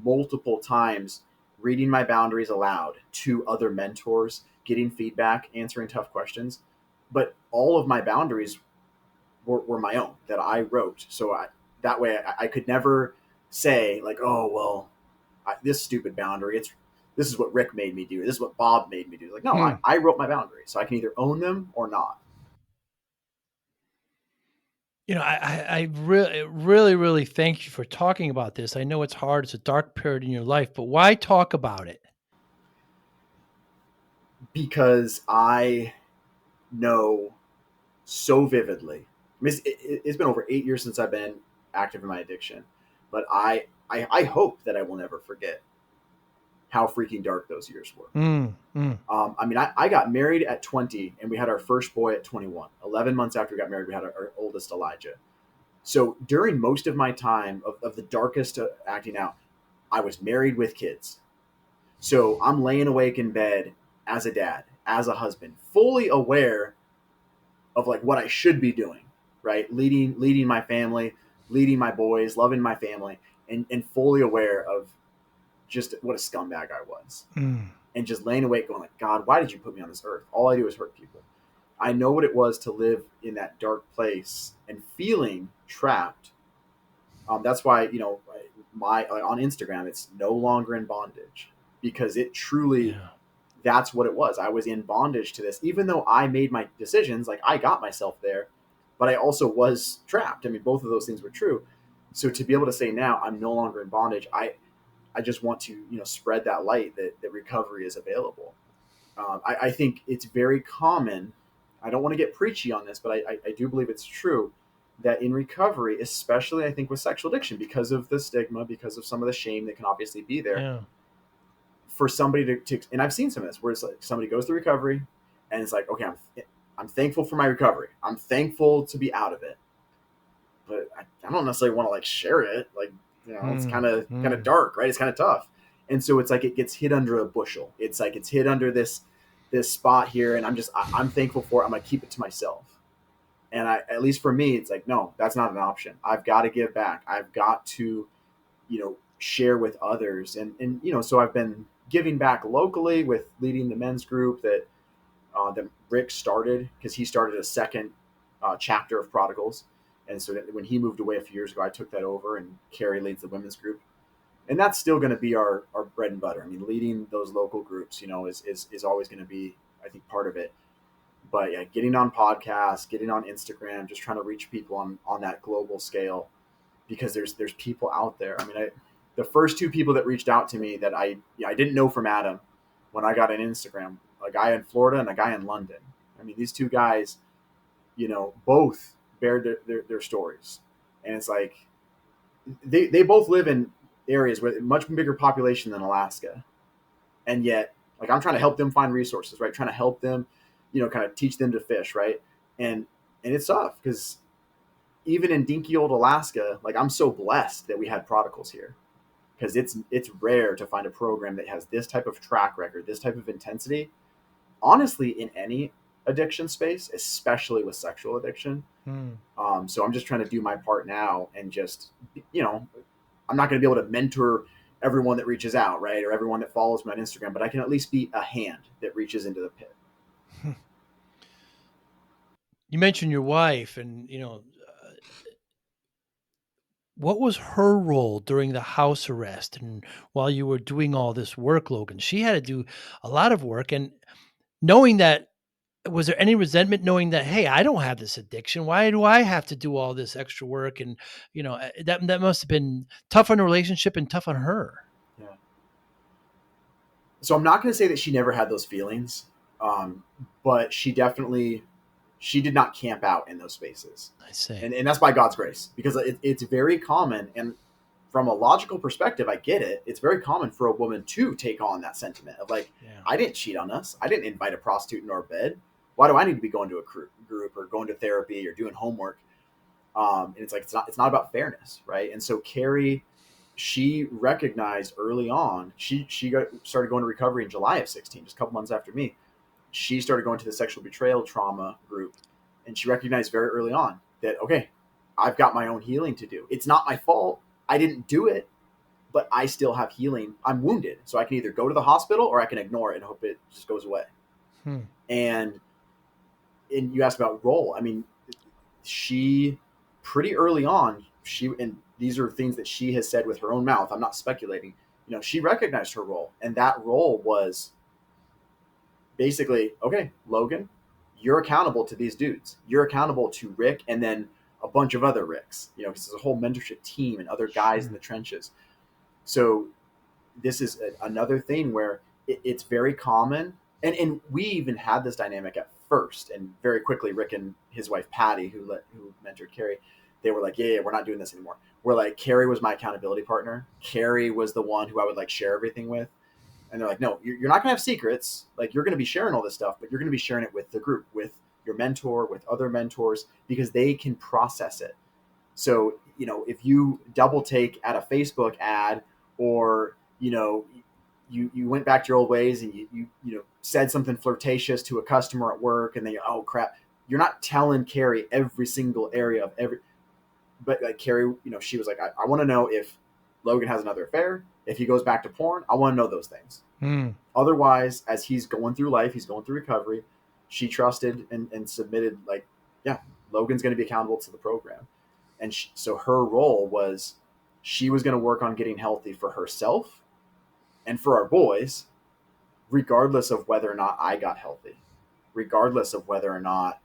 multiple times, reading my boundaries aloud to other mentors, getting feedback, answering tough questions. But all of my boundaries were my own that I wrote. So that way I could never say like, oh, well, this stupid boundary, this is what Rick made me do. This is what Bob made me do. Like, no, Hmm. I wrote my boundaries. So I can either own them or not. I really thank you for talking about this. I know it's hard. It's a dark period in your life, but why talk about it? Because I know so vividly. I mean, it's been over 8 years since I've been active in my addiction, but I hope that I will never forget how freaking dark those years were. Mm, mm. I mean, I got married at 20 and we had our first boy at 21. 11 months after we got married, we had our oldest, Elijah. So during most of my time of the darkest acting out, I was married with kids. So I'm laying awake in bed as a dad, as a husband, fully aware of like what I should be doing, right? Leading my family, leading my boys, loving my family, and fully aware of just what a scumbag I was. Mm. And just laying awake going like, God, why did you put me on this earth? All I do is hurt people. I know what it was to live in that dark place and feeling trapped. That's why, my on Instagram, it's no longer in bondage, because it truly, Yeah. that's what it was. I was in bondage to this, even though I made my decisions, like I got myself there, but I also was trapped. I mean, both of those things were true. So to be able to say now I'm no longer in bondage, I just want to, spread that light that recovery is available. I think it's very common. I don't want to get preachy on this, but I do believe it's true. that in recovery, especially I think with sexual addiction, because of the stigma, because of some of the shame that can obviously be there, Yeah. for somebody to and I've seen some of this where it's like somebody goes through recovery and it's like, okay, I'm thankful for my recovery. I'm thankful to be out of it, but I don't necessarily want to like share it. Like, it's Hmm. kind of Hmm. dark, right? It's kind of tough, and so it's like it gets hid under a bushel. It's like it's hid under this spot here, and I'm thankful for it. I'm gonna keep it to myself. And at least for me, it's like, no, that's not an option. I've got to give back. I've got to, share with others. And so I've been giving back locally with leading the men's group that Rick started, because he started a second chapter of Prodigals. And so that when he moved away a few years ago, I took that over, and Carrie leads the women's group. And that's still going to be our bread and butter. I mean, leading those local groups, is always going to be, I think, part of it. But yeah, getting on podcasts, getting on Instagram, just trying to reach people on that global scale, because there's people out there. I mean, the first two people that reached out to me that I didn't know from Adam when I got on Instagram, a guy in Florida and a guy in London. I mean, these two guys, both bared their stories, and it's like they both live in areas with much bigger population than Alaska, and yet like I'm trying to help them find resources, right? Trying to help them, kind of teach them to fish, right? And it's tough because even in dinky old Alaska, like I'm so blessed that we had prodigals here, because it's rare to find a program that has this type of track record, this type of intensity. Honestly, in any addiction space, especially with sexual addiction. Hmm. So I'm just trying to do my part now, and just, I'm not going to be able to mentor everyone that reaches out, right, or everyone that follows me on Instagram, but I can at least be a hand that reaches into the pit. You mentioned your wife, and what was her role during the house arrest and while you were doing all this work, Logan? She had to do a lot of work, and knowing that, was there any resentment knowing that, "Hey, I don't have this addiction. Why do I have to do all this extra work?" And, that must have been tough on the relationship and tough on her. Yeah. So I'm not going to say that she never had those feelings, but she did not camp out in those spaces, I see. and that's by God's grace, because it's very common. And from a logical perspective, I get it. It's very common for a woman to take on that sentiment of like, Yeah. I didn't cheat on us. I didn't invite a prostitute into our bed. Why do I need to be going to a group or going to therapy or doing homework? And it's like it's not about fairness, right? And so Carrie, she recognized early on. Started going to recovery in July of 16, just a couple months after me. She started going to the sexual betrayal trauma group, and she recognized very early on that, okay, I've got my own healing to do. It's not my fault. I didn't do it, but I still have healing. I'm wounded, so I can either go to the hospital or I can ignore it and hope it just goes away. Hmm. And you asked about role. I mean, she pretty early on, and these are things that she has said with her own mouth. I'm not speculating. She recognized her role, and that role was basically, okay, Logan, you're accountable to these dudes. You're accountable to Rick, and then a bunch of other Ricks. Because there's a whole mentorship team and other guys in Sure. the trenches. So this is another thing where it's very common, and we even had this dynamic at first, and very quickly Rick and his wife Patty, who mentored Carrie, they were like, yeah, we're not doing this anymore. We're like, Carrie was my accountability partner. Carrie was the one who I would like share everything with. And they're like, no, you're not gonna have secrets. Like, you're gonna be sharing all this stuff, but you're gonna be sharing it with the group, with your mentor, with other mentors, because they can process it. So, if you double take at a Facebook ad, or, you went back to your old ways, and you said something flirtatious to a customer at work, and they, oh crap, you're not telling Carrie every single area of every, but like Carrie, she was like, I want to know if Logan has another affair, if he goes back to porn, I want to know those things. Hmm. Otherwise, as he's going through life, he's going through recovery, she trusted and submitted, like, yeah, Logan's going to be accountable to the program. And so her role was, she was going to work on getting healthy for herself and for our boys, regardless of whether or not I got healthy, regardless of whether or not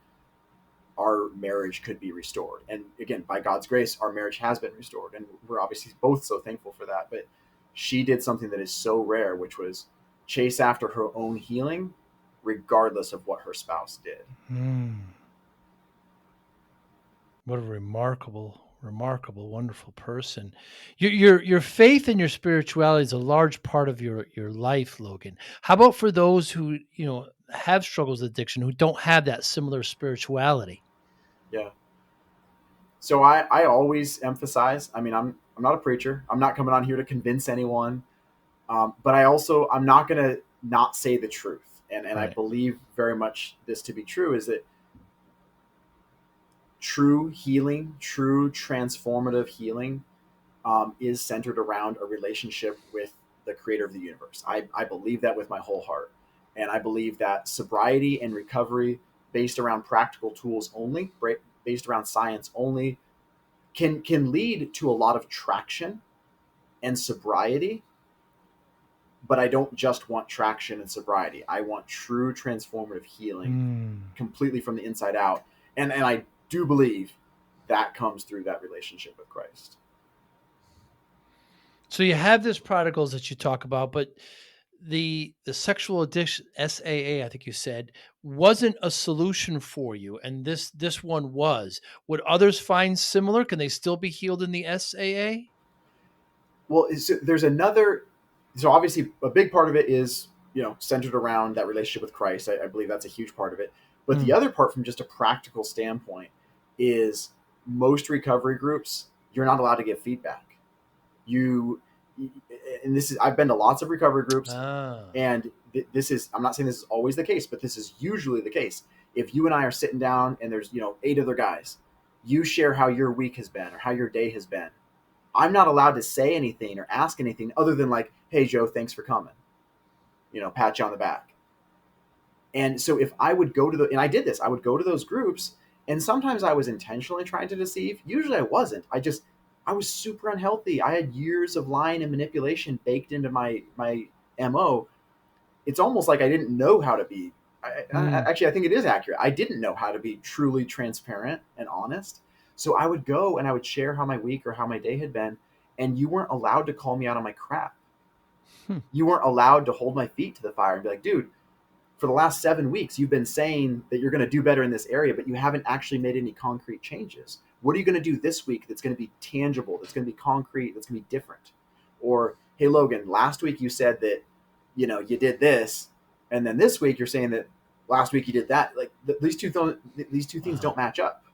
our marriage could be restored. And again, by God's grace, our marriage has been restored, and we're obviously both so thankful for that. But she did something that is so rare, which was chase after her own healing, regardless of what her spouse did. Hmm. What a remarkable, wonderful person. Your faith and your spirituality is a large part of your life, Logan. How about for those who, have struggles with addiction, who don't have that similar spirituality? Yeah. So I always emphasize. I mean, I'm not a preacher. I'm not coming on here to convince anyone. But I'm not going to not say the truth. And I Right. believe very much this to be true is that true healing, true transformative healing is centered around a relationship with the creator of the universe. I believe that with my whole heart. And I believe that sobriety and recovery based around practical tools only, based around science only, can lead to a lot of traction and sobriety. But I don't just want traction and sobriety. I want true transformative healing Mm. completely from the inside out. And I do believe that comes through that relationship with Christ. So you have this prodigals that you talk about, but the sexual addiction SAA, I think you said, wasn't a solution for you, and this one was. Would others find similar? Can they still be healed in the SAA? Well, there's another. So obviously, a big part of it is centered around that relationship with Christ. I believe that's a huge part of it. But the Mm. other part, from just a practical standpoint, is most recovery groups you're not allowed to give feedback. You and this is I've been to lots of recovery groups, Ah. and this is I'm not saying this is always the case, but this is usually the case. If you and I are sitting down and there's eight other guys, you share how your week has been or how your day has been. I'm not allowed to say anything or ask anything other than like, "Hey Joe, thanks for coming," pat you on the back. And so if I would go to and I did this, I would go to those groups, and sometimes I was intentionally trying to deceive. Usually I wasn't. I was super unhealthy. I had years of lying and manipulation baked into my mo. It's almost like I didn't know how to be. Mm. Actually, I think it is accurate. I didn't know how to be truly transparent and honest. So I would go and I would share how my week or how my day had been, and you weren't allowed to call me out on my crap. Hmm. You weren't allowed to hold my feet to the fire and be like, dude, for the last 7 weeks, you've been saying that you're going to do better in this area, but you haven't actually made any concrete changes. What are you going to do this week that's going to be tangible, that's going to be concrete, that's going to be different? Or, hey, Logan, last week you said that, you did this. And then this week you're saying that last week you did that. Like these two things don't Wow. match up.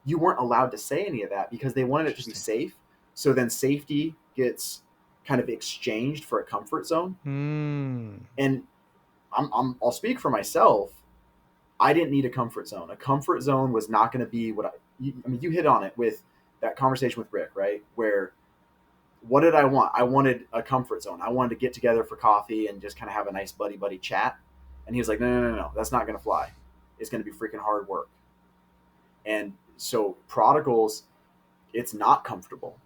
You weren't allowed to say any of that because they wanted it to be Interesting. safe. So then safety gets kind of exchanged for a comfort zone. Mm. And I'll speak for myself. I didn't need a comfort zone. A comfort zone was not going to be I mean, you hit on it with that conversation with Rick, right? Where what did I want? I wanted a comfort zone. I wanted to get together for coffee and just kind of have a nice buddy buddy chat. And he was like, no, that's not going to fly. It's going to be freaking hard work. And so prodigals, it's not comfortable.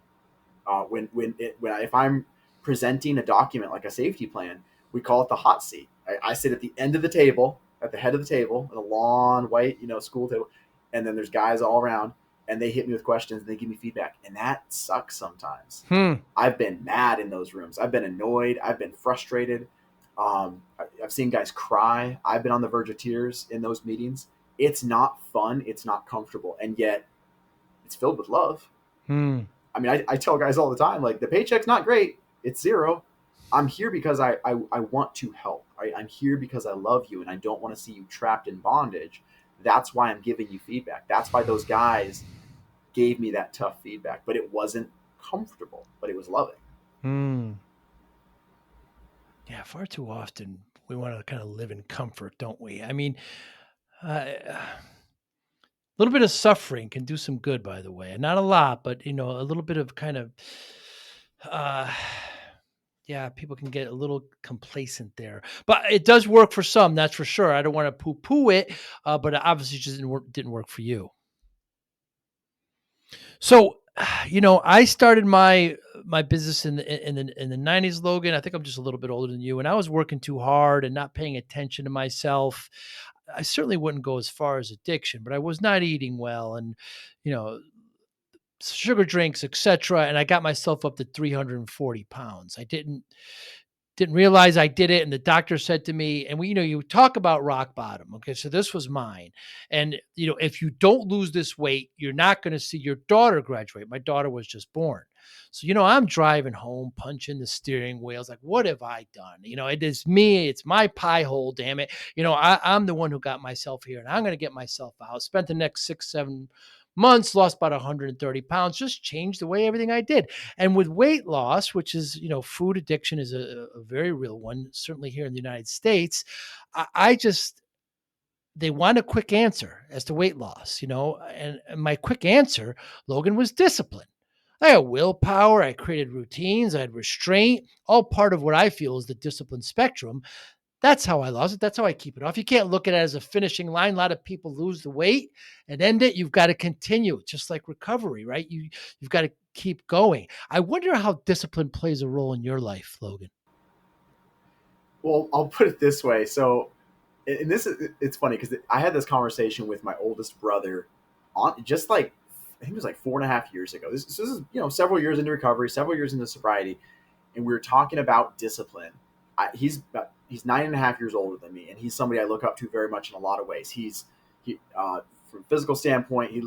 If I'm presenting a document like a safety plan, we call it the hot seat. I sit at the end of the table, at the head of the table, in a long white school table, and then there's guys all around, and they hit me with questions and they give me feedback, and that sucks sometimes. Hmm. I've been mad in those rooms. I've been annoyed. I've been frustrated. I've seen guys cry. I've been on the verge of tears in those meetings. It's not fun. It's not comfortable, and yet it's filled with love. Hmm. I mean, I tell guys all the time, like, the paycheck's not great. It's zero. I'm here because I want to help. Right? I'm here because I love you and I don't want to see you trapped in bondage. That's why I'm giving you feedback. That's why those guys gave me that tough feedback. But it wasn't comfortable, but it was loving. Hmm. Yeah, far too often we want to kind of live in comfort, don't we? I mean, a little bit of suffering can do some good, by the way, and not a lot, but a little bit of kind of, uh, yeah, people can get a little complacent there, but it does work for some, that's for sure. I don't want to poo-poo it, but it obviously just didn't work for you. So, I started my business in the 90s, Logan. I think I'm just a little bit older than you, and I was working too hard and not paying attention to myself. I certainly wouldn't go as far as addiction, but I was not eating well, and you know, sugar drinks, etc. And I got myself up to 340 pounds. I didn't. didn't realize I did it. And the doctor said to me, and you talk about rock bottom. Okay. So this was mine. And, if you don't lose this weight, you're not going to see your daughter graduate. My daughter was just born. So, I'm driving home, punching the steering wheels. Like, what have I done? It is me. It's my pie hole. Damn it. I'm the one who got myself here, and I'm going to get myself out. Spent the next 6, 7 months, lost about 130 pounds, just changed the way everything I did. And with weight loss, which is, food addiction is a very real one, certainly here in the United States, I just, they want a quick answer as to weight loss, and my quick answer, Logan, was discipline. I had willpower. I created routines. I had restraint, all part of what I feel is the discipline spectrum. That's how I lost it. That's how I keep it off. You can't look at it as a finishing line. A lot of people lose the weight and end it. You've got to continue, just like recovery, right? You've got to keep going. I wonder how discipline plays a role in your life, Logan. Well, I'll put it this way. So, and this is it's funny because I had this conversation with my oldest brother on just like I think it was like 4.5 years ago. This is several years into recovery, several years into sobriety, and we were talking about discipline. He's 9.5 years older than me, and he's somebody I look up to very much in a lot of ways. He from a physical standpoint, he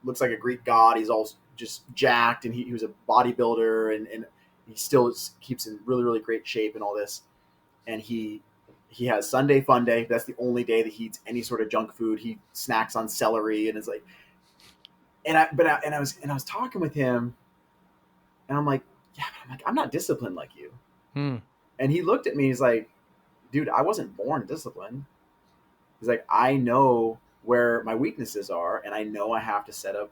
looks like a Greek god. He's all just jacked, and he was a bodybuilder, and he still keeps in really really great shape and all this. And he has Sunday fun day. That's the only day that he eats any sort of junk food. He snacks on celery, and it's like, and I was talking with him, and I'm like, yeah, I'm not disciplined like you. Hmm. And he looked at me. He's like, dude, I wasn't born disciplined. He's like, I know where my weaknesses are, and I know I have to set up.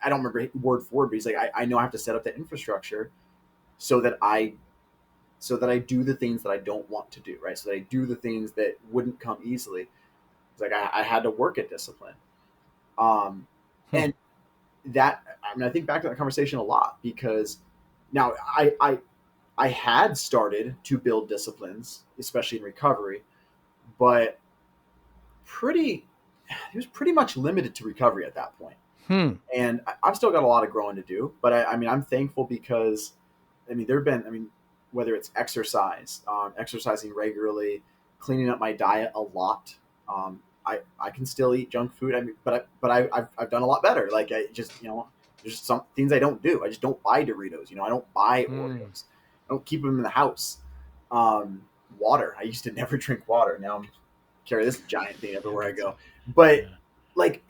I don't remember word for word, but he's like, I know I have to set up that infrastructure so that I do the things that I don't want to do, right? So that I do the things that wouldn't come easily. It's like I had to work at discipline, um, Hmm. and that I think back to that conversation a lot because now I had started to build disciplines, especially in recovery, but pretty it was pretty much limited to recovery at that point. Hmm. And I've still got a lot of growing to do, but I mean I'm thankful because there have been whether it's exercise, exercising regularly, cleaning up my diet a lot. I can still eat junk food. I've done a lot better. Like I just there's some things I don't do. I just don't buy Doritos. I don't buy Hmm. Oreos. I don't keep them in the house. Um, Water. I used to never drink water. Now I'm carry this giant thing Yeah, everywhere I that's go. But yeah. like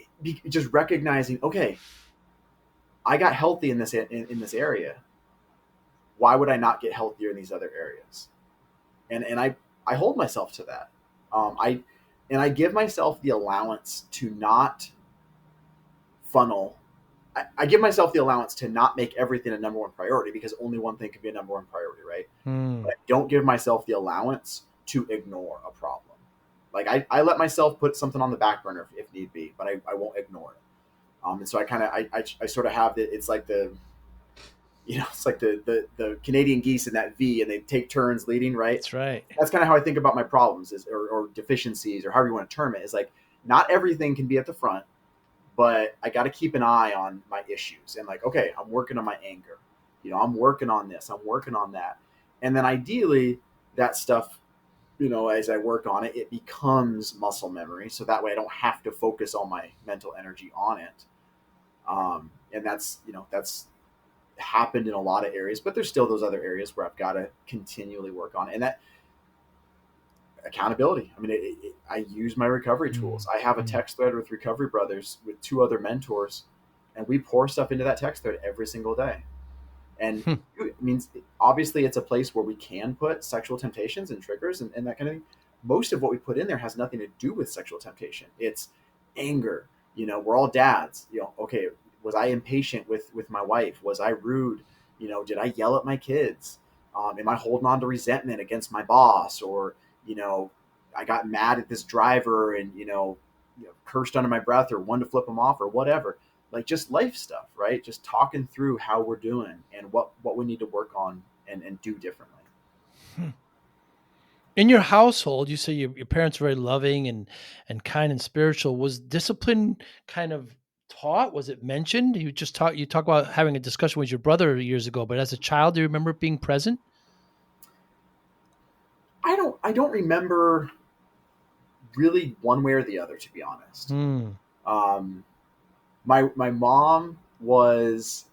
just recognizing, okay, I got healthy in this area. Why would I not get healthier in these other areas? And I hold myself to that. I give myself the allowance to not funnel. I give myself the allowance to not make everything a number one priority because only one thing can be a number one priority, right? Hmm. But I don't give myself the allowance to ignore a problem. Like I let myself put something on the back burner if need be, but I won't ignore it. And so I kind of I sort of have it. It's like it's like the Canadian geese in that V, and they take turns leading, right? That's right. That's kind of how I think about my problems or deficiencies or however you want to term it. Is like not everything can be at the front, but I got to keep an eye on my issues and like, okay, I'm working on my anger. I'm working on this. I'm working on that. And then ideally that stuff, as I work on it, it becomes muscle memory. So that way I don't have to focus all my mental energy on it. And that's happened in a lot of areas, but there's still those other areas where I've got to continually work on it. And that accountability. I use my recovery Hmm. tools. I have a Hmm. text thread with Recovery Brothers with two other mentors, and we pour stuff into that text thread every single day. And Hmm. it means obviously it's a place where we can put sexual temptations and triggers and that kind of thing. Most of what we put in there has nothing to do with sexual temptation. It's anger. We're all dads. Okay, was I impatient with my wife? Was I rude? Did I yell at my kids? Am I holding on to resentment against my boss? Or you know, I got mad at this driver and cursed under my breath or wanted to flip them off or whatever. Like just life stuff, right? Just talking through how we're doing and what we need to work on and do differently. Hmm. In your household, you say your parents were very loving and kind and spiritual. Was discipline kind of taught? Was it mentioned? You talk about having a discussion with your brother years ago, but as a child, do you remember it being present? I don't remember really one way or the other, to be honest. Hmm. Um, my mom was,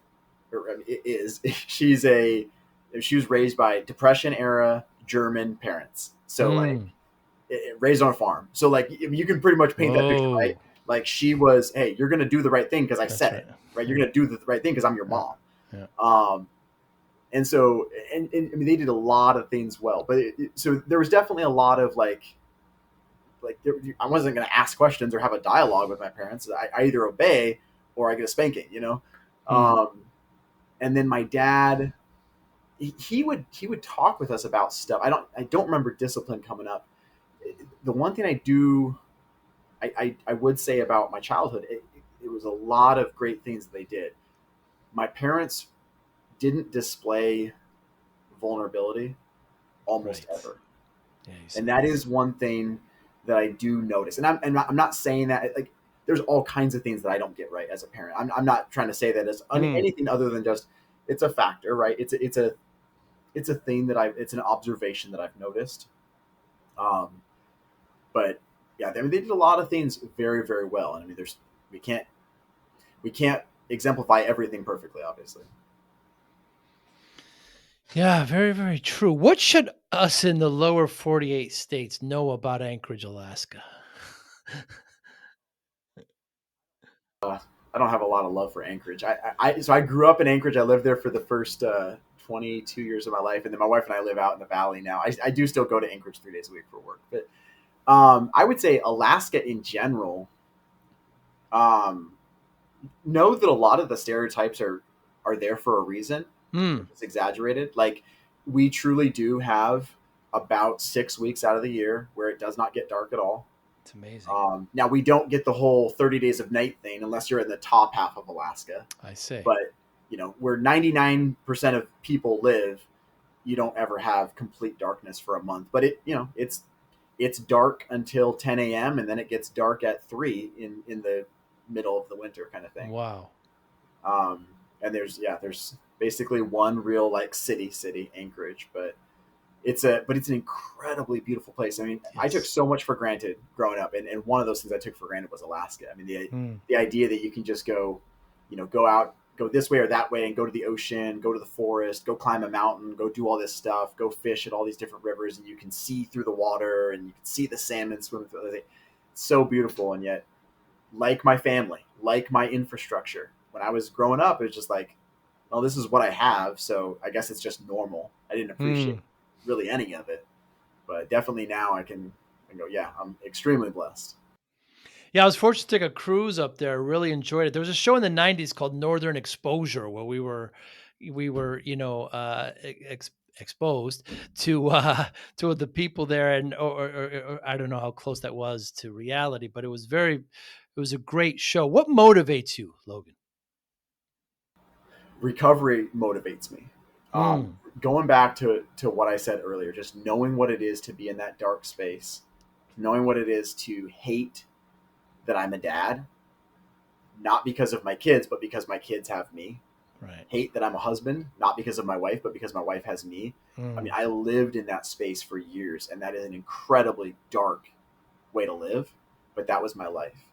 or is, she was raised by Depression era German parents. So like Hmm. raised on a farm. So like you can pretty much paint that picture, right? Oh, Like she was, hey, you're gonna do the right thing because I that's said right. it, right? You're Yeah. gonna do the right thing because I'm your Yeah. mom. Yeah. Um, and so, I mean, they did a lot of things well, but so there was definitely a lot of like I wasn't gonna ask questions or have a dialogue with my parents. I either obey or I get a spanking, you know. Hmm. Um, and then my dad, he would talk with us about stuff. I don't remember discipline coming up. The one thing I would say about my childhood, it was a lot of great things that they did. My parents didn't display vulnerability almost Right. ever, Yeah, you and said that this. is one thing that I do notice. And I'm not saying that like there's all kinds of things that I don't get right as a parent. I'm not trying to say that as Hmm. anything other than just it's a factor, right? It's a thing that it's an observation that I've noticed. Um, but yeah, I mean, they did a lot of things very, very well. And I mean, we can't we can't exemplify everything perfectly, obviously. Yeah, very, very true. What should us in the lower 48 states know about Anchorage, Alaska? I don't have a lot of love for Anchorage. So I grew up in Anchorage. I lived there for the first 22 years of my life, and then my wife and I live out in the valley now. I do still go to Anchorage 3 days a week for work, but I would say Alaska in general. Um, know that a lot of the stereotypes are there for a reason. Hmm. It's exaggerated. Like we truly do have about 6 weeks out of the year where it does not get dark at all. It's amazing. Now we don't get the whole 30 days of night thing unless you're in the top half of Alaska. I see. But where 99% of people live, you don't ever have complete darkness for a month. But it's dark until 10 a.m. and then it gets dark at 3 in the middle of the winter kind of thing. Wow. Um, and there's basically one real like city Anchorage, but it's an incredibly beautiful place. I mean, I took Yes. so much for granted growing up, and one of those things I took for granted was Alaska. I mean, Hmm. the idea that you can just go, go out, go this way or that way, and go to the ocean, go to the forest, go climb a mountain, go do all this stuff, go fish at all these different rivers, and you can see through the water, and you can see the salmon swimming through. It's so beautiful, and yet, like my family, like my infrastructure, when I was growing up, it was just like, well, this is what I have, so I guess it's just normal. I didn't appreciate Hmm. really any of it, but definitely now I go, yeah, I'm extremely blessed. Yeah, I was fortunate to take a cruise up there. Really enjoyed it. There was a show in the '90s called Northern Exposure where we were, exposed to to the people there, and or I don't know how close that was to reality, but it was a great show. What motivates you, Logan? Recovery motivates me. Hmm. Going back to what I said earlier, just knowing what it is to be in that dark space, knowing what it is to hate that I'm a dad, not because of my kids, but because my kids have me. Right. Hate that I'm a husband, not because of my wife, but because my wife has me. I mean, Hmm. I lived in that space for years, and that is an incredibly dark way to live, but that was my life.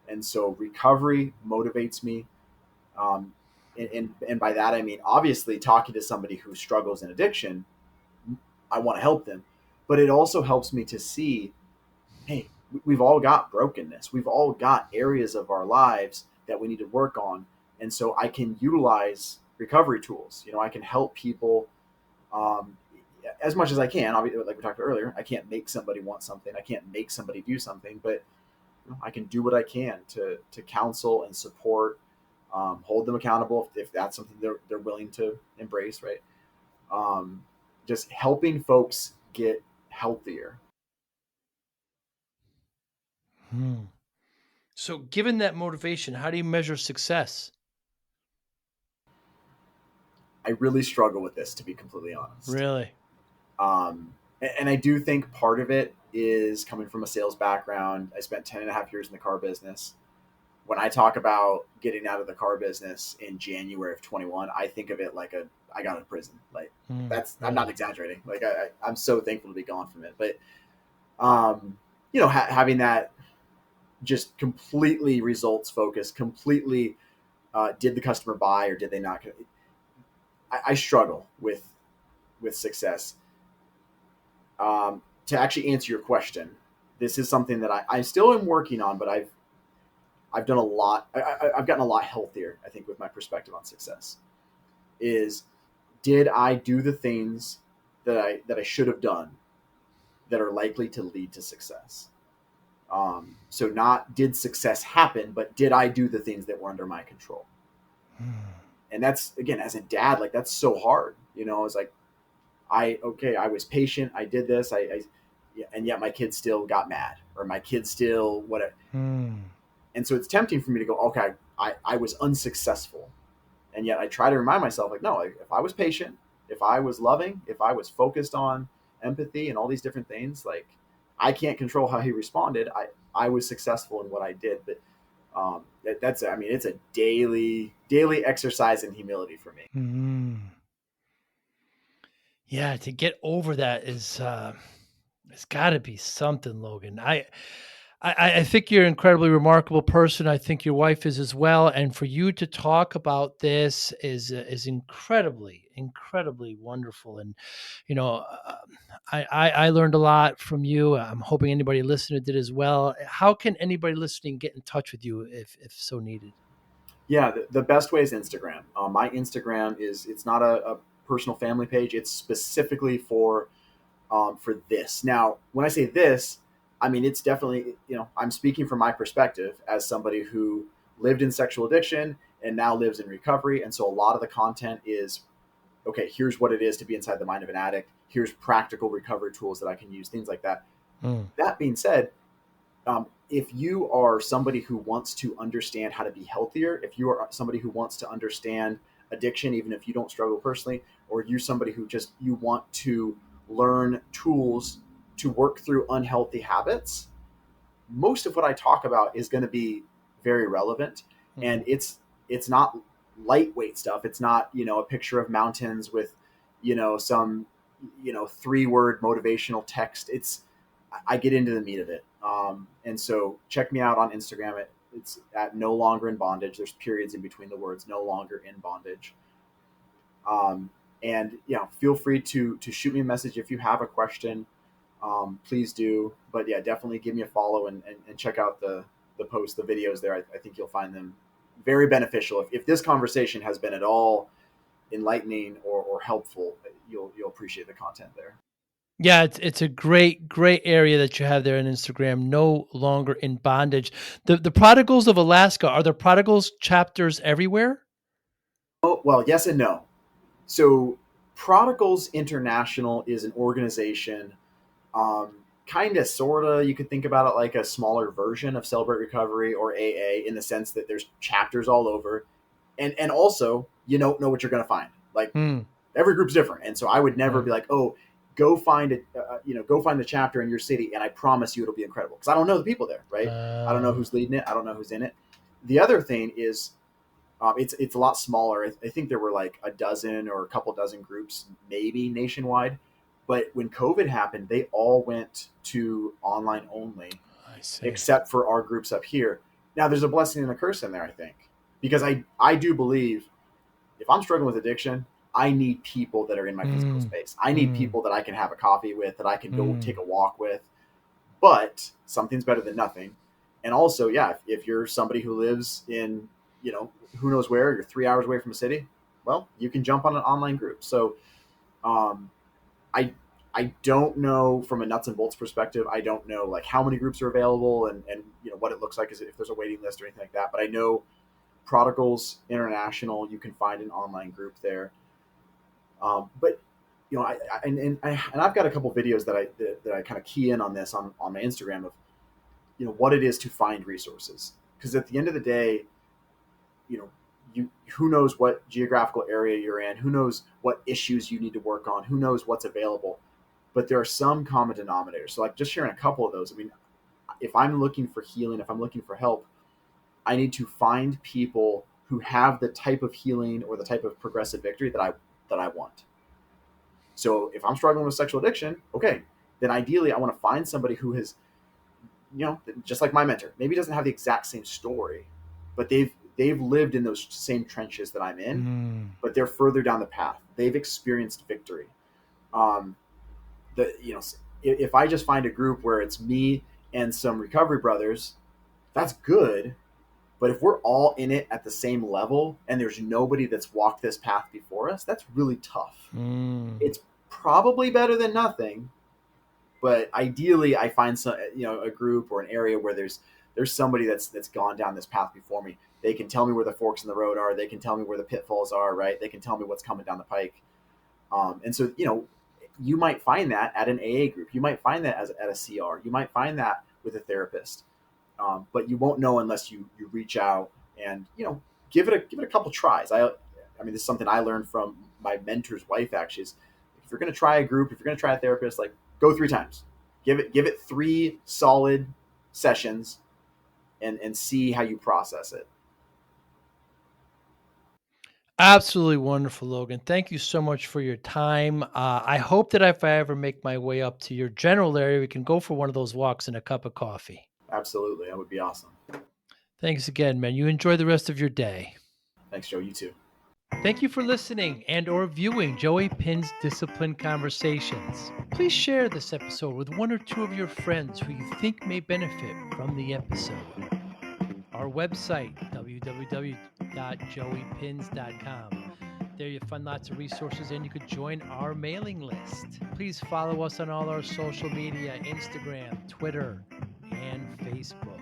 And so recovery motivates me. And by that, I mean, obviously, talking to somebody who struggles in addiction, I want to help them. But it also helps me to see, hey, we've all got brokenness. We've all got areas of our lives that we need to work on. And so I can utilize recovery tools. I can help people um, as much as I can. Obviously, like we talked about earlier, I can't make somebody want something. I can't make somebody do something, but I can do what I can to counsel and support, hold them accountable if that's something they're willing to embrace, right? Um, just helping folks get healthier. Hmm. So, given that motivation, how do you measure success? I really struggle with this, to be completely honest. Really? And I do think part of it is coming from a sales background. I spent 10 and a half years in the car business. When I talk about getting out of the car business in January of 21, I think of it like I got out of prison. Like Mm, that's, I'm not mm, exaggerating. Like I'm so thankful to be gone from it. But having that just completely results focused, completely did the customer buy or did they not? I struggle with success. To actually answer your question, this is something that I still am working on, but I've done a lot. I've gotten a lot healthier, I think, with my perspective on success. Is did I do the things that I should have done that are likely to lead to success? So not did success happen, but did I do the things that were under my control? mm. And that's, again, as a dad, like that's so hard. It's like I was patient. I did this. Yeah, and yet my kid still got mad, or my kid still whatever. Mm. And so it's tempting for me to go, okay, I was unsuccessful. And yet I try to remind myself, like, no, like, if I was patient, if I was loving, if I was focused on empathy and all these different things, like I can't control how he responded. I was successful in what I did. But I mean, it's a daily exercise in humility for me. Mm. Yeah, to get over that is it's got to be something, Logan. I think you're an incredibly remarkable person. I think your wife is as well, and for you to talk about this is incredibly, incredibly wonderful. And you know, I learned a lot from you. I'm hoping anybody listening did as well. How can anybody listening get in touch with you if so needed? Yeah, the best way is Instagram. My Instagram it's not a personal family page. It's specifically for this. Now, when I say this, I mean it's definitely, I'm speaking from my perspective as somebody who lived in sexual addiction and now lives in recovery, and so a lot of the content is, okay, here's what it is to be inside the mind of an addict. Here's practical recovery tools that I can use, things like that. Mm, That being said, if you are somebody who wants to understand how to be healthier, if you are somebody who wants to understand addiction, even if you don't struggle personally, or you're somebody who just you want to learn tools to work through unhealthy habits, most of what I talk about is going to be very relevant, and mm. it's not lightweight stuff. It's not a picture of mountains with some 3-word motivational text. I get into the meat of it. And so check me out on Instagram. It's at no longer in bondage. There's periods in between the words no longer in bondage. Um, and feel free to shoot me a message if you have a question. Please do. But yeah, definitely give me a follow and check out the posts, the videos there. I think you'll find them very beneficial. If this conversation has been at all enlightening or helpful, you'll appreciate the content there. Yeah, it's a great area that you have there on Instagram. No longer in bondage. The prodigals of Alaska, are there prodigals chapters everywhere? Oh, well, yes and no. So Prodigals International is an organization, kind of, sort of, you could think about it like a smaller version of Celebrate Recovery or AA, in the sense that there's chapters all over. And also, you don't know what you're going to find. Like, Hmm. every group's different. And so I would never Right. be like, oh, go find go find the chapter in your city, and I promise you it'll be incredible. Because I don't know the people there, right? I don't know Uh, who's leading it. I don't know who's in it. The other thing is, it's a lot smaller. I think there were like a dozen or a couple dozen groups, maybe nationwide. But when COVID happened, they all went to online only, I see. except for our groups up here. Now, there's a blessing and a curse in there, I think, because I do believe if I'm struggling with addiction, I need people that are in my physical Hmm. space. I need Hmm. people that I can have a coffee with, that I can go take Hmm. a walk with. But something's better than nothing. And also, yeah, if you're somebody who lives in, who knows where, you're 3 hours away from a city, well, you can jump on an online group. So, um, I I don't know from a nuts and bolts perspective. I don't know like how many groups are available and what it looks like, is if there's a waiting list or anything like that. But I know Prodigals International, you can find an online group there. But I've got a couple videos that I kind of key in on this on my Instagram of what it is to find resources, because at the end of the day, you know you who knows what geographical area you're in, who knows what issues you need to work on, who knows what's available, but there are some common denominators. So like just sharing a couple of those. I mean, if I'm looking for healing, if I'm looking for help, I need to find people who have the type of healing or the type of progressive victory that that I want. So if I'm struggling with sexual addiction, okay, then ideally I want to find somebody who has, just like my mentor, maybe doesn't have the exact same story, but they've lived in those same trenches that I'm in, Mm. but they're further down the path. They've experienced victory. Um, if I just find a group where it's me and some recovery brothers, that's good. But if we're all in it at the same level and there's nobody that's walked this path before us, that's really tough. Mm. It's probably better than nothing, but ideally I find some, a group or an area where there's somebody that's gone down this path before me. They can tell me where the forks in the road are. They can tell me where the pitfalls are, right? They can tell me what's coming down the pike. And so, you might find that at an AA group. You might find that at a CR. You might find that with a therapist. But you won't know unless you reach out and give it a couple tries. I mean, this is something I learned from my mentor's wife. Actually, is if you're going to try a group, if you're going to try a therapist, like go 3 times. Give it 3 solid sessions, and see how you process it. Absolutely wonderful, Logan. Thank you so much for your time. I hope that if I ever make my way up to your general area, we can go for one of those walks and a cup of coffee. Absolutely, that would be awesome. Thanks again, man. You enjoy the rest of your day. Thanks, Joe. You too. Thank you for listening and or viewing Joey Pin's Discipline Conversations. Please share this episode with one or two of your friends who you think may benefit from the episode. Our website, www.joeypins.com. There you find lots of resources and you could join our mailing list. Please follow us on all our social media, Instagram, Twitter, and Facebook.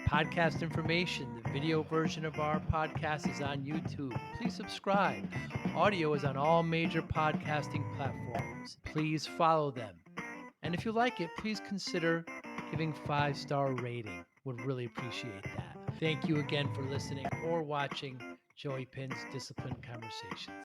Podcast information, the video version of our podcast is on YouTube. Please subscribe. Audio is on all major podcasting platforms. Please follow them. And if you like it, please consider giving 5-star rating. Would really appreciate that. Thank you again for listening or watching Joey Pin's Discipline Conversations.